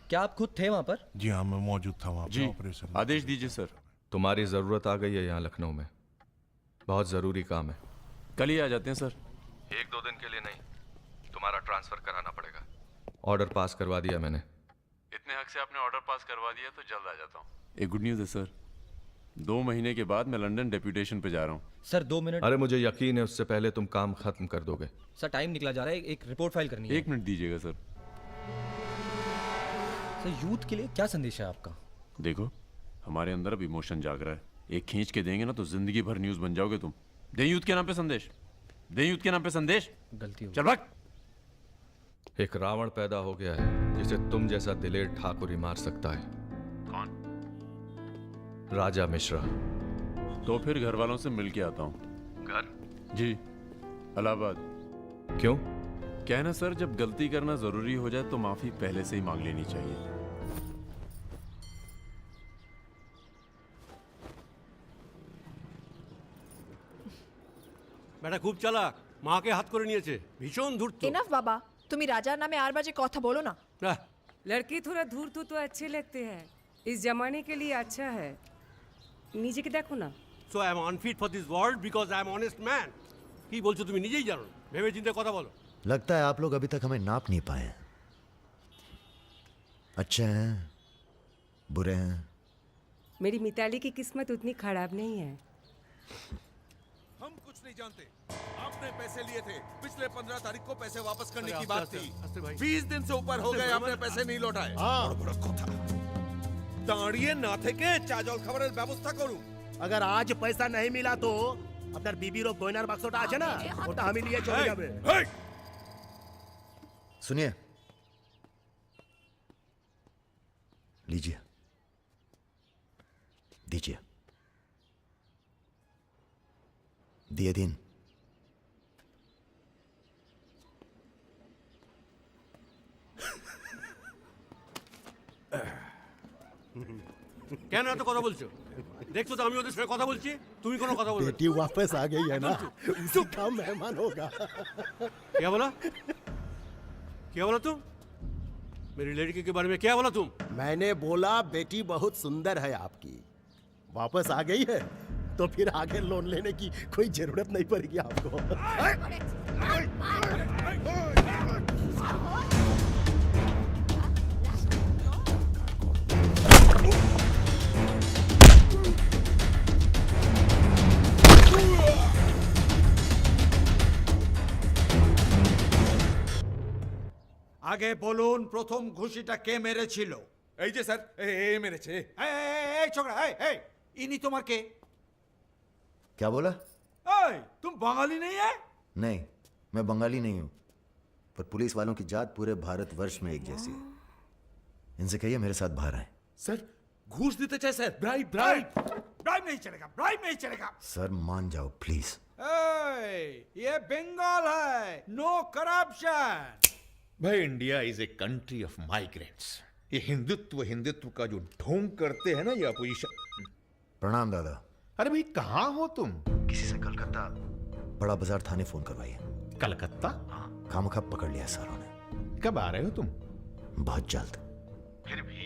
क्या आप खुद थे वहां पर? जी हाँ, मैं मौजूद था वहाँ जी, पे ऑपरेशन। आदेश दीजिए सर। तुम्हारी जरूरत आ गई है यहाँ लखनऊ में, बहुत जरूरी काम है। कल ही आ जाते हैं सर। 1-2 दिन के लिए नहीं, तुम्हारा ट्रांसफर कराना पड़ेगा। ऑर्डर पास करवा दिया मैंने। इतने हक से आपने ऑर्डर पास करवा दिया तो जल्द आ जाता हूँ। एक गुड न्यूज़ है सर, 2 महीने के बाद मैं लंदन डेप्यूटेशन पे जा रहा हूँ। Sir 2 minute. अरे मुझे यकीन है उससे पहले तुम काम खत्म कर दोगे। सर टाइम निकला जा रहा है, एक रिपोर्ट फाइल करनी है। 1 मिनट दीजिएगा सर। सर यूथ के लिए क्या संदेश है आपका? देखो, हमारे अंदर अब इमोशन जाग रहा है, एक खींच के देंगे ना तो जिंदगी भर न्यूज़ बन जाओगे तुम। दे यूथ के नाम पे संदेश, दे यूथ के नाम पे संदेश। गलती हो चल भाग। एक रावण पैदा हो गया है जिसे तुम जैसा दिलेर ठाकुर ही मार सकता है। कौन? राजा मिश्रा। तो फिर घर वालों से मिल के आता हूँ। घर? जी, इलाहाबाद। क्यों? क्या है ना सर, जब गलती करना जरूरी हो जाए तो माफी पहले से ही मांग लेनी चाहिए। বেটা খুব চালাক, মাকে হাত করে নিয়েছে, ভীষণ ধূর্ত। इनफ बाबा, তুমি রাজার নামে আর বাজে কথা বলো না। लड़के थोड़ा धूर्त हो तो अच्छे लगते हैं, इस जमाने के लिए अच्छा है। नीचे के देखो ना। So I am unfit for this world because I am honest man. কি বলছো তুমি নিজেই জানো, ভেবে চিন্তে কথা বলো। लगता है आप लोग अभी तक हमें नाप नहीं पाए हैं। अच्छे हैं, बुरे हैं। मेरी मिताली की किस्मत उतनी खराब नहीं है। हम कुछ नहीं जानते। आपने पैसे लिए थे, पिछले 15 तारीख को पैसे वापस करने अरे की बात आस्ते, आस्ते भाई। थी। 20 दिन से ऊपर हो गए, आपने पैसे नहीं लौटाए। दाঁড়িয়ে না থেকে চা জল খাবারের ব্যবস্থা করুন। अगर आज पैसा नहीं मिला तो আপনার বিবির গয়নার বাক্সটা আছে না, ওটা আমি নিয়ে চলে যাবে। सुनिए, लीजिए, दीजिए। दिए दिन। কেন এত কথা বলছো? দেখছো তো আমি ওদের সঙ্গে কথা বলছি, তুমি কোনো কথা বলবে? बेटी वापस आ गई है ना, उसी का मेहमान होगा। क्या बोला? क्या बोला तुम? मेरी लड़की के बारे में क्या बोला तुम? मैंने बोला बेटी बहुत सुंदर है आपकी, वापस आ गई है तो फिर आगे लोन लेने की कोई जरूरत नहीं पड़ेगी आपको। আগে বলুন প্রথম ঘুষিটা কে মেরেছিল? এই যে স্যার, এই মেরেছে। এই ছোকরা, এই ইনি তোমার কে? क्या बोला? এই तुम बंगाली नहीं है? नहीं, मैं बंगाली नहीं हूं, पर पुलिस वालों की जात पूरे भारतवर्ष में एक जैसी है। इनसे कहिए मेरे साथ बाहर आए। सर घूस देते चाहे सर, ब्राइब ब्राइब। ब्राइब नहीं चलेगा, ब्राइब नहीं चलेगा। सर मान जाओ प्लीज। ये बंगाल है, नो करप्शन। भाई India is a country of migrants. ये हिंदुत्व हिंदुत्व का जो ढोंग करते हैं ना ये अपोजिशन। प्रणाम दादा। अरे भाई कहाँ हो तुम? किसी से कलकत्ता बड़ा बाजार थाने फोन करवाइए। कलकत्ता? खामखा पकड़ लिया सारों ने। कब आ रहे हो तुम? बहुत जल्द। फिर भी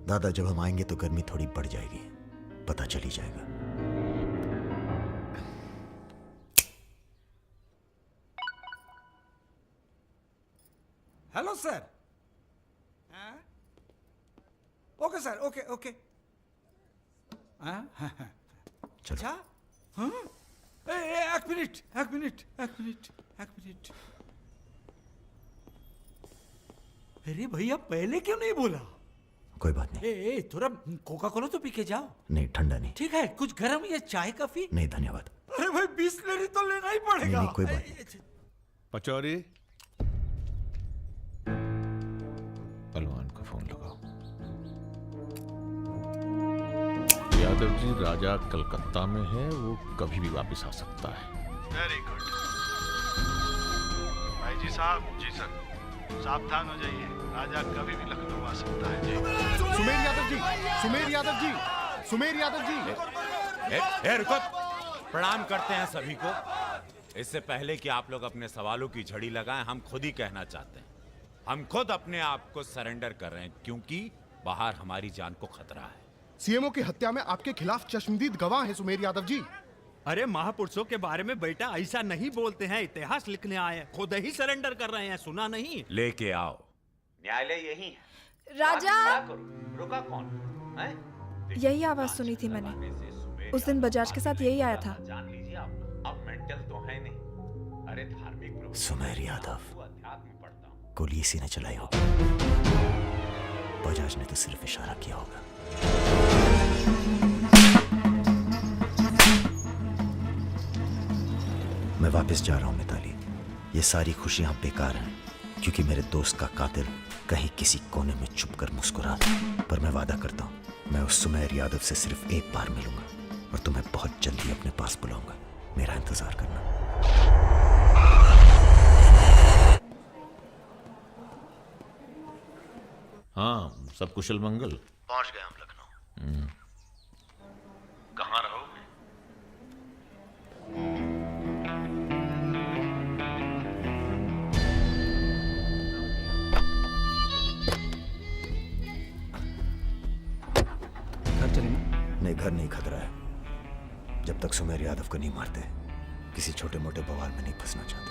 दादा जब हम आएंगे तो गर्मी थोड़ी बढ़ जाएगी, पता चल ही जाएगा। Hello sir. Okay sir, okay okay. अच्छा, एक मिनट एक मिनट एक मिनट एक मिनट। अरे भैया पहले क्यों नहीं बोला? कोई बात नहीं। थोड़ा कोका कोला तो पी के जाओ। नहीं, ठंडा नहीं। ठीक है, कुछ गर्म या चाय कॉफी? नहीं धन्यवाद। अरे भाई बिस्लरी तो लेना ही पड़ेगा। नहीं, कोई बात नहीं। पचौरी, पहलवान को फोन लगाओ। यादव जी राजा कलकत्ता में है, वो कभी भी वापस आ सकता है। वेरी गुड भाई जी साहब। जी सर, सावधान हो जाइए, राजा कभी भी लखनऊ आ सकता है। जी सुमेर यादव जी, सुमेर यादव जी, सुमेर यादव जी। रुको, प्रणाम करते हैं सभी को। इससे पहले कि आप लोग अपने सवालों की झड़ी लगाएं, हम खुद ही कहना चाहते हैं, हम खुद अपने आप को सरेंडर कर रहे हैं, क्योंकि बाहर हमारी जान को खतरा है। सीएमओ की हत्या में आपके खिलाफ चश्मदीद गवाह हैं सुमेर यादव जी। अरे महापुरुषों के बारे में बेटा ऐसा नहीं बोलते हैं, इतिहास लिखने आए हैं, खुद ही सरेंडर कर रहे हैं, सुना नहीं? लेके आओ, न्यायालय यही है। राजा, रुका कौन है? यही आवाज सुनी थी मैंने, उस दिन बजाज के साथ यही आया था। जान लीजिए आप, अब मेंटल तो है नहीं। अरे धार्मिक सुमेर यादव, गोली इसी ने चलाई होगी। बजाज ने तो सिर्फ इशारा किया होगा। मैं वापस जा रहा हूं मिताली। ये सारी खुशियां बेकार हैं, क्योंकि मेरे दोस्त का कातिल कहीं किसी कोने में छुपकर मुस्कुरा रहा है। पर मैं वादा करता हूं, मैं उस सुमेर यादव से सिर्फ एक बार मिलूंगा और तुम्हें बहुत जल्दी अपने पास बुलाऊंगा। मेरा इंतजार करना। हाँ, सब कुशल मंगल। पहुंच गए हम लखनऊ। कहाँ रहोगे? घर चलेंगे? नहीं, घर नहीं, खतरा है। जब तक सुमेर यादव को नहीं मारते, किसी छोटे मोटे बवाल में नहीं फंसना चाहते।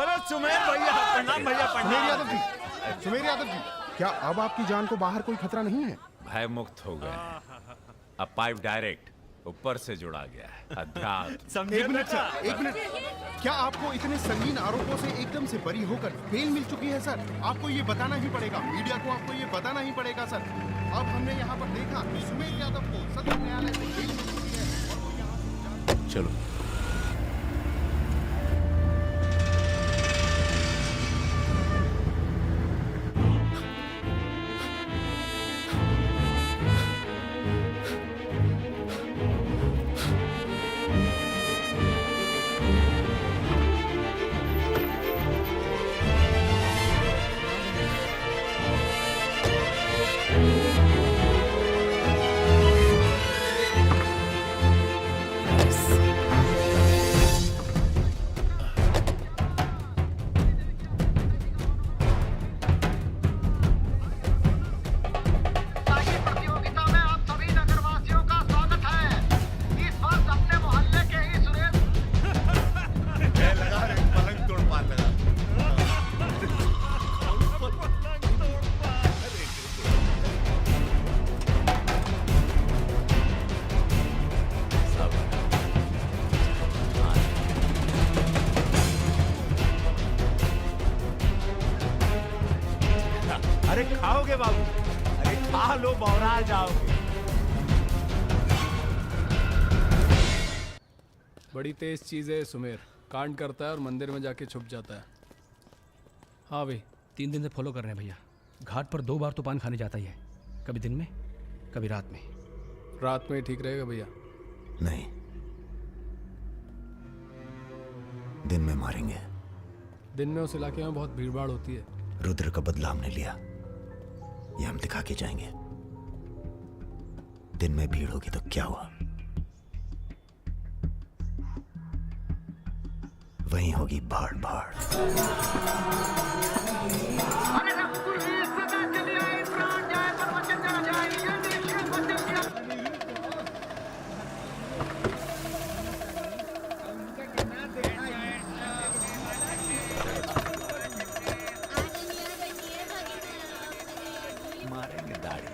अरे सुमेर भैया प्रणाम भैया सुमेर यादव प्रणाम। जी, सुमेर यादव जी, क्या अब आपकी जान को बाहर कोई खतरा नहीं है? भय मुक्त हो गए हैं। अब पाइप डायरेक्ट ऊपर से जुड़ा गया है। अध्यात्म। एक मिनट सर, एक मिनट। क्या आपको इतने संगीन आरोपों से एकदम से बरी होकर बेल मिल चुकी है सर? आपको ये बताना ही पड़ेगा, मीडिया को आपको ये बताना ही पड़ेगा सर। अब हमने यहाँ पर देखा कि सुमेर यादव को सदर न्यायालय से बेल मिल चुकी है और वो यहाँ से चलो अरे खाओगे बाबू, अरे खा लो बौरा जाओगे। बड़ी तेज चीज है सुमेर, कांड करता है और मंदिर में जाके छुप जाता है। हाँ भाई, 3 दिन से फॉलो कर रहे हैं भैया। घाट पर 2 बार तो पान खाने जाता ही है, कभी दिन में कभी रात में। रात में ही ठीक रहेगा भैया। नहीं, दिन में मारेंगे। दिन में उस इलाके में बहुत भीड़भाड़ होती है। रुद्र का बदला हमने लिया, ये हम दिखा के जाएंगे। दिन में भीड़ होगी तो क्या हुआ, वहीं होगी भाड़ भाड़। मारेंगे दाढ़ी।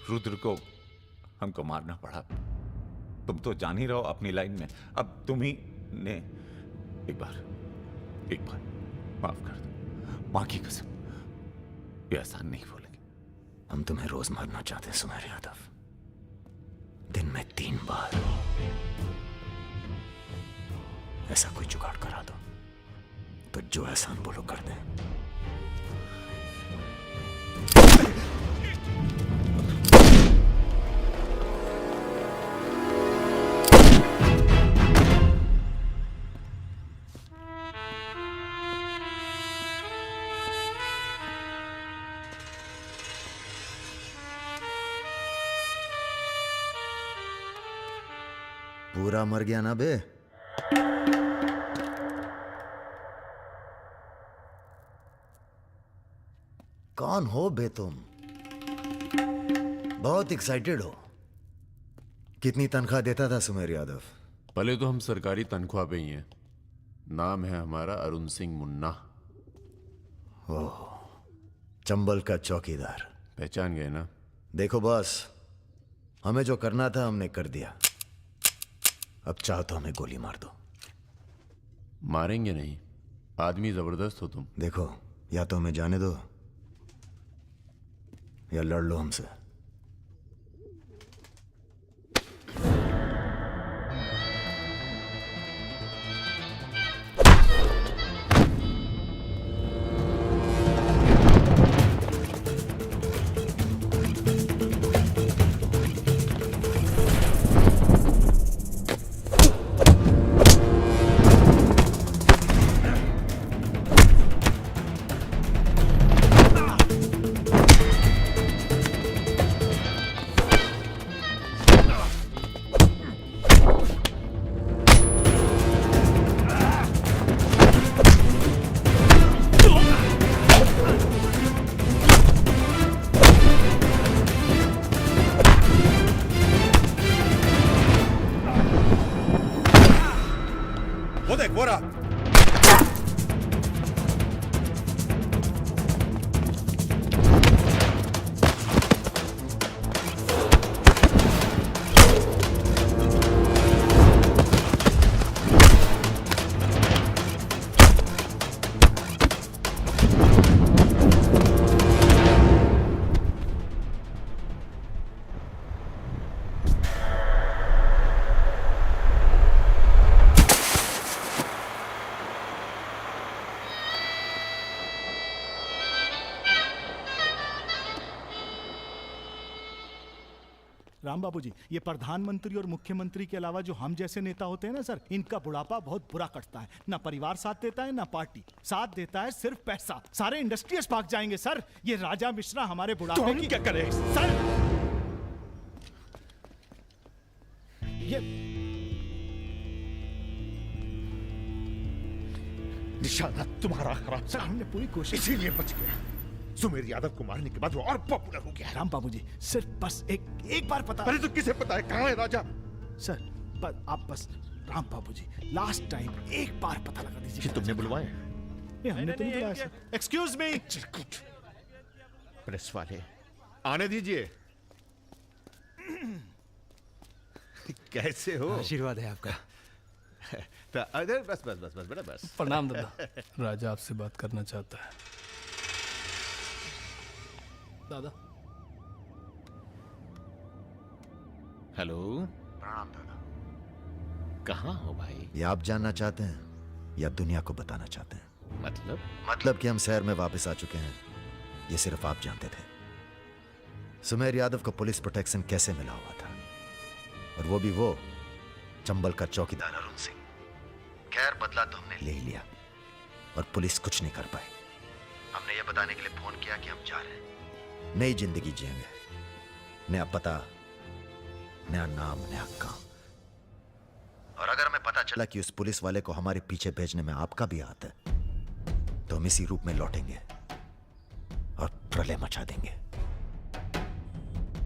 रुद्र को हमको मारना पड़ा। तुम तो जान ही रहो अपनी लाइन में। अब तुम ही ने एक बार माफ कर दो। मां की कसम, ये एहसान नहीं भूलेंगे। हम तुम्हें रोज मारना चाहते हैं सुमेर यादव, दिन में 3 बार। ऐसा कोई जुगाड़ करा दो तो जो एहसान बोलो कर दे। पूरा मर गया ना बे? कौन हो बे तुम? बहुत एक्साइटेड हो। कितनी तनख्वाह देता था सुमेर यादव? पहले तो हम सरकारी तनख्वाह पे ही हैं। नाम है हमारा अरुण सिंह मुन्ना। ओह, चंबल का चौकीदार। पहचान गए ना? देखो बॉस, हमें जो करना था हमने कर दिया। अब चाहो तो हमें गोली मार दो। मारेंगे नहीं, आदमी जबरदस्त हो तुम। देखो, या तो हमें जाने दो या लड़ लो हमसे। वो देख, वो रहा। राम बाबू जी, ये प्रधानमंत्री और मुख्यमंत्री के अलावा जो हम जैसे नेता होते हैं ना सर, इनका बुढ़ापा बहुत बुरा कटता है। ना परिवार साथ देता है, ना पार्टी साथ देता है, सिर्फ पैसा। सारे इंडस्ट्रीज भाग जाएंगे सर। ये राजा मिश्रा हमारे बुढ़ापे तो हम की क्या करें सर? ये निशाना तुम्हारा खराब सर, हमने पूरी कोशिश, इसीलिए बच गया। सुमेर यादव को मारने के बाद वो और पॉपुलर हो गया। राम बाबू जी, सिर्फ बस एक बार पता। पहले तो किसे पता है कहाँ है राजा? सर आप बस, राम बाबू जी, लास्ट टाइम एक बार पता लगा दीजिए। कि तुमने बुलवाया? ये हमने तो नहीं बुलाया सर। Excuse me. प्रेस वाले आने दीजिए। कैसे हो? आशीर्वाद है आपका। तो अरे बस बस बस बस बेटा बस। प्रणाम दादा। राजा आपसे बात करना चाहता है। दादा। हेलो। प्रणाम दादा। कहाँ हो भाई? ये आप जानना चाहते हैं या दुनिया को बताना चाहते हैं? मतलब कि हम शहर में वापस आ चुके हैं, ये सिर्फ आप जानते थे। सुमेर यादव को पुलिस प्रोटेक्शन कैसे मिला हुआ था, और वो भी वो चंबल का चौकीदार अरुण सिंह। खैर, बदला तो हमने ले ही लिया और पुलिस कुछ नहीं कर पाई। हमने ये बताने के लिए फोन किया कि हम जा रहे हैं, नई जिंदगी जिएंगे, नया पता, नया नाम, नया काम। और अगर हमें पता चला कि उस पुलिस वाले को हमारे पीछे भेजने में आपका भी हाथ है, तो हम इसी रूप में लौटेंगे और प्रलय मचा देंगे,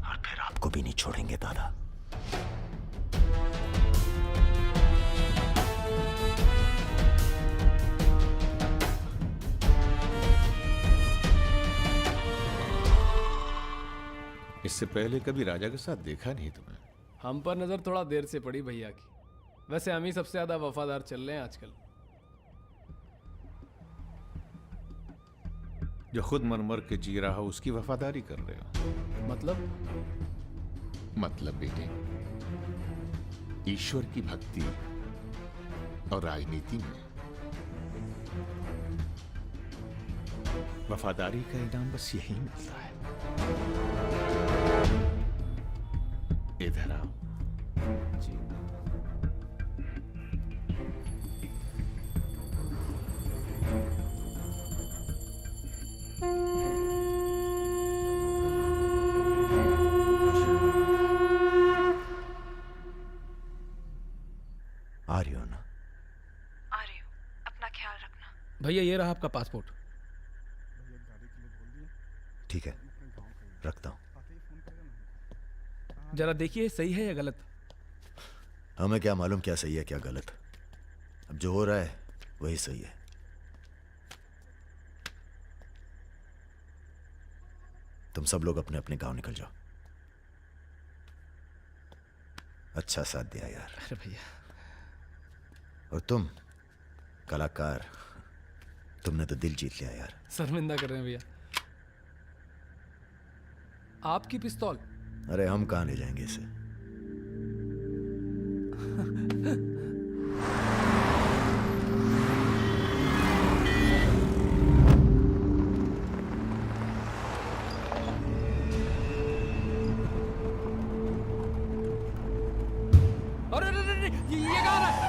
और फिर आपको भी नहीं छोड़ेंगे दादा। इससे पहले कभी राजा के साथ देखा नहीं तुम्हें। हम पर नजर थोड़ा देर से पड़ी भैया की। वैसे हम ही सबसे ज्यादा वफादार चल रहे हैं आजकल। जो खुद मर मर के जी रहा हो उसकी वफादारी कर रहे हो। मतलब बेटे, ईश्वर की भक्ति और राजनीति में वफादारी का इनाम बस यही मिलता है। इधर आओ। जी। आ रही हो ना? आ रही हूँ, अपना ख्याल रखना। भैया ये रहा आपका पासपोर्ट। ठीक है, रखता हूं। जरा देखिए सही है या गलत। हमें क्या मालूम क्या सही है क्या गलत। अब जो हो रहा है वही सही है। तुम सब लोग अपने अपने गांव निकल जाओ। अच्छा साथ दिया यार। अरे भैया। और तुम कलाकार, तुमने तो दिल जीत लिया यार। शर्मिंदा कर रहे हैं भैया। आपकी पिस्तौल। अरे हम कहां ले जाएंगे इसे। अरे ये कहाँ रहा है?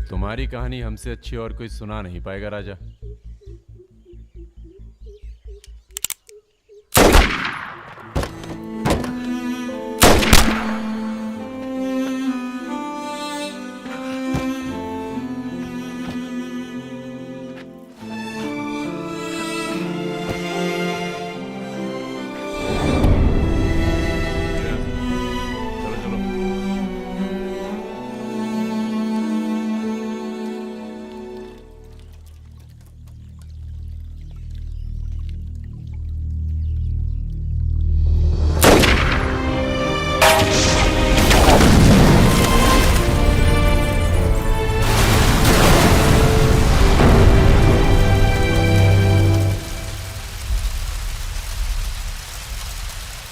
तुम्हारी कहानी हमसे अच्छी और कोई सुना नहीं पाएगा राजा।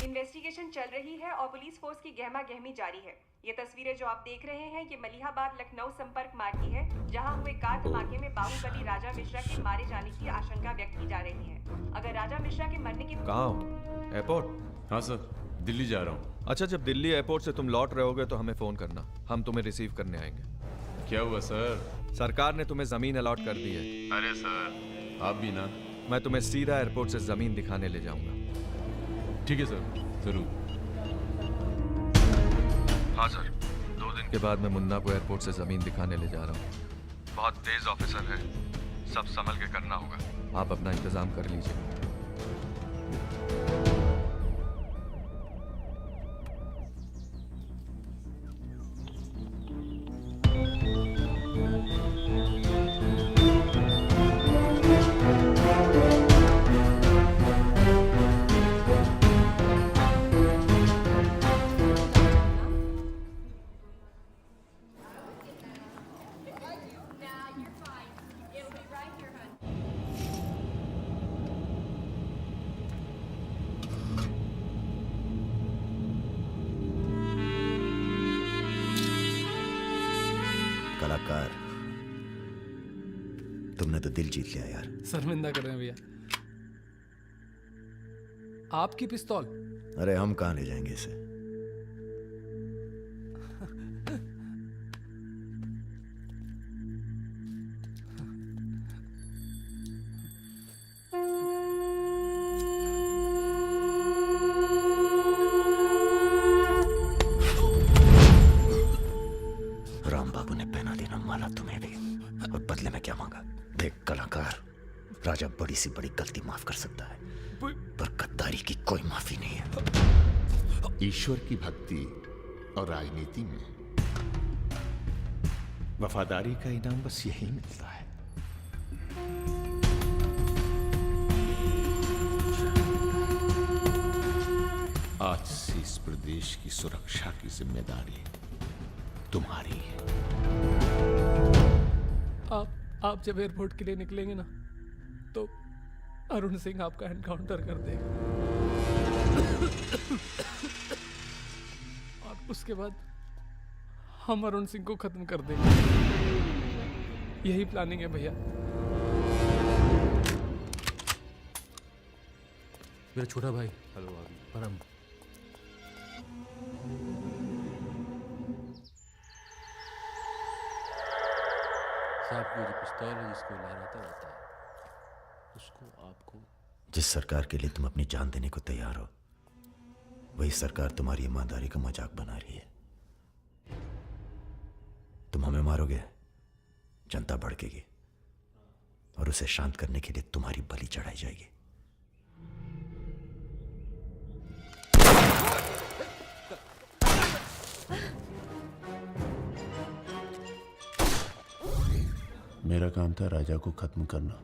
इन्वेस्टिगेशन चल रही है और पुलिस फोर्स की गहमा गहमी जारी है। ये तस्वीरें जो आप देख रहे हैं ये मलिहाबाद लखनऊ संपर्क मार्ग की है, जहां हुए कार धमाके में बाहुबली राजा मिश्रा के मारे जाने की आशंका व्यक्त की जा रही है। अगर राजा मिश्रा के मरने की कहाँ हो? एयरपोर्ट? हाँ सर, दिल्ली जा रहा हूँ। अच्छा, जब दिल्ली एयरपोर्ट से तुम लौट रहे होगे तो हमें फोन करना, हम तुम्हें रिसीव करने आएंगे। क्या हुआ सर? सरकार ने तुम्हें जमीन अलॉट कर दी है। अरे सर, आप भी ना। मैं तुम्हें सीधा एयरपोर्ट से जमीन दिखाने ले जाऊंगा। ठीक है सर, जरूर। हाँ सर, 2 दिन के बाद मैं मुन्ना को एयरपोर्ट से जमीन दिखाने ले जा रहा हूँ। बहुत तेज ऑफिसर है, सब संभल के करना होगा। आप अपना इंतजाम कर लीजिए। कलाकार, तुमने तो दिल जीत लिया यार। शर्मिंदा कर रहे हैं भैया। आपकी पिस्तौल। अरे हम कहां ले जाएंगे इसे। राम बाबू ने पहना राजा बड़ी सी बड़ी गलती माफ कर सकता है, पर गद्दारी की कोई माफी नहीं है। ईश्वर की भक्ति और राजनीति में वफादारी का इनाम बस यही मिलता है। आज से इस प्रदेश की सुरक्षा की जिम्मेदारी तुम्हारी है। आप जब एयरपोर्ट के लिए निकलेंगे ना, तो अरुण सिंह आपका एनकाउंटर कर देगा और उसके बाद हम अरुण सिंह को खत्म कर देंगे। यही प्लानिंग है भैया। मेरा छोटा भाई। हेलो परम। साहब की जो पिस्तौल है जिसको लहराता रहता है, उसको आपको। जिस सरकार के लिए तुम अपनी जान देने को तैयार हो, वही सरकार तुम्हारी ईमानदारी का मजाक बना रही है। तुम हमें मारोगे, जनता भड़केगी और उसे शांत करने के लिए तुम्हारी बलि चढ़ाई जाएगी। मेरा काम था राजा को खत्म करना,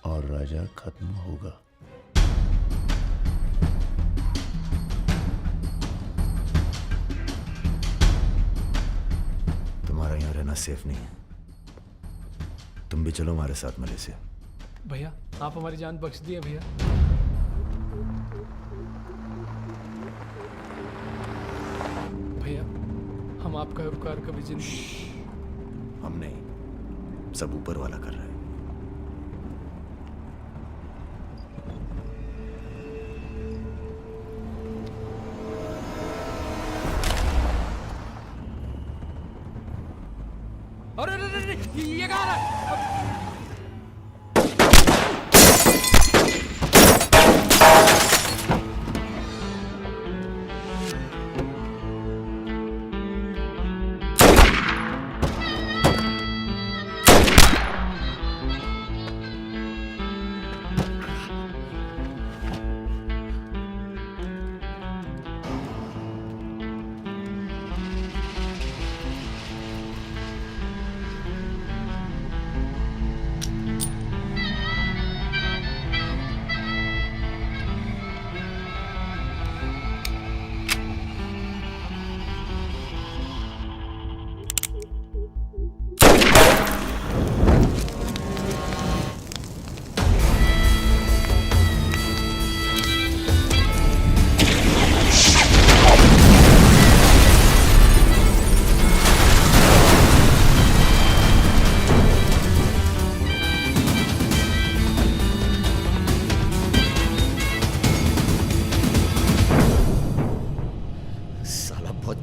और राजा खत्म होगा। तुम्हारा यहां रहना सेफ नहीं है। तुम भी चलो हमारे साथ मलेशिया। भैया आप हमारी जान बख्श दिए भैया। भैया हम आपका उपकार कभी जिंदगी। हम नहीं, सब ऊपर वाला कर रहा है। अरे ये कहाँ है?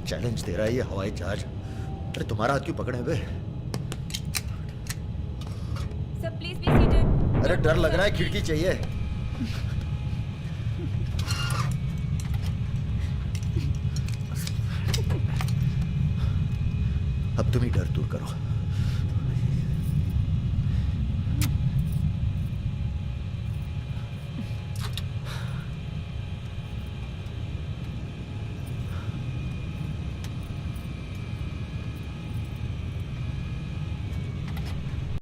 चैलेंज दे रहा है ये हवाई जहाज। अरे तुम्हारा हाथ क्यों पकड़े हुए? Sir please be seated. अरे डर लग रहा है, खिड़की चाहिए। अब तुम ही डर दूर करो।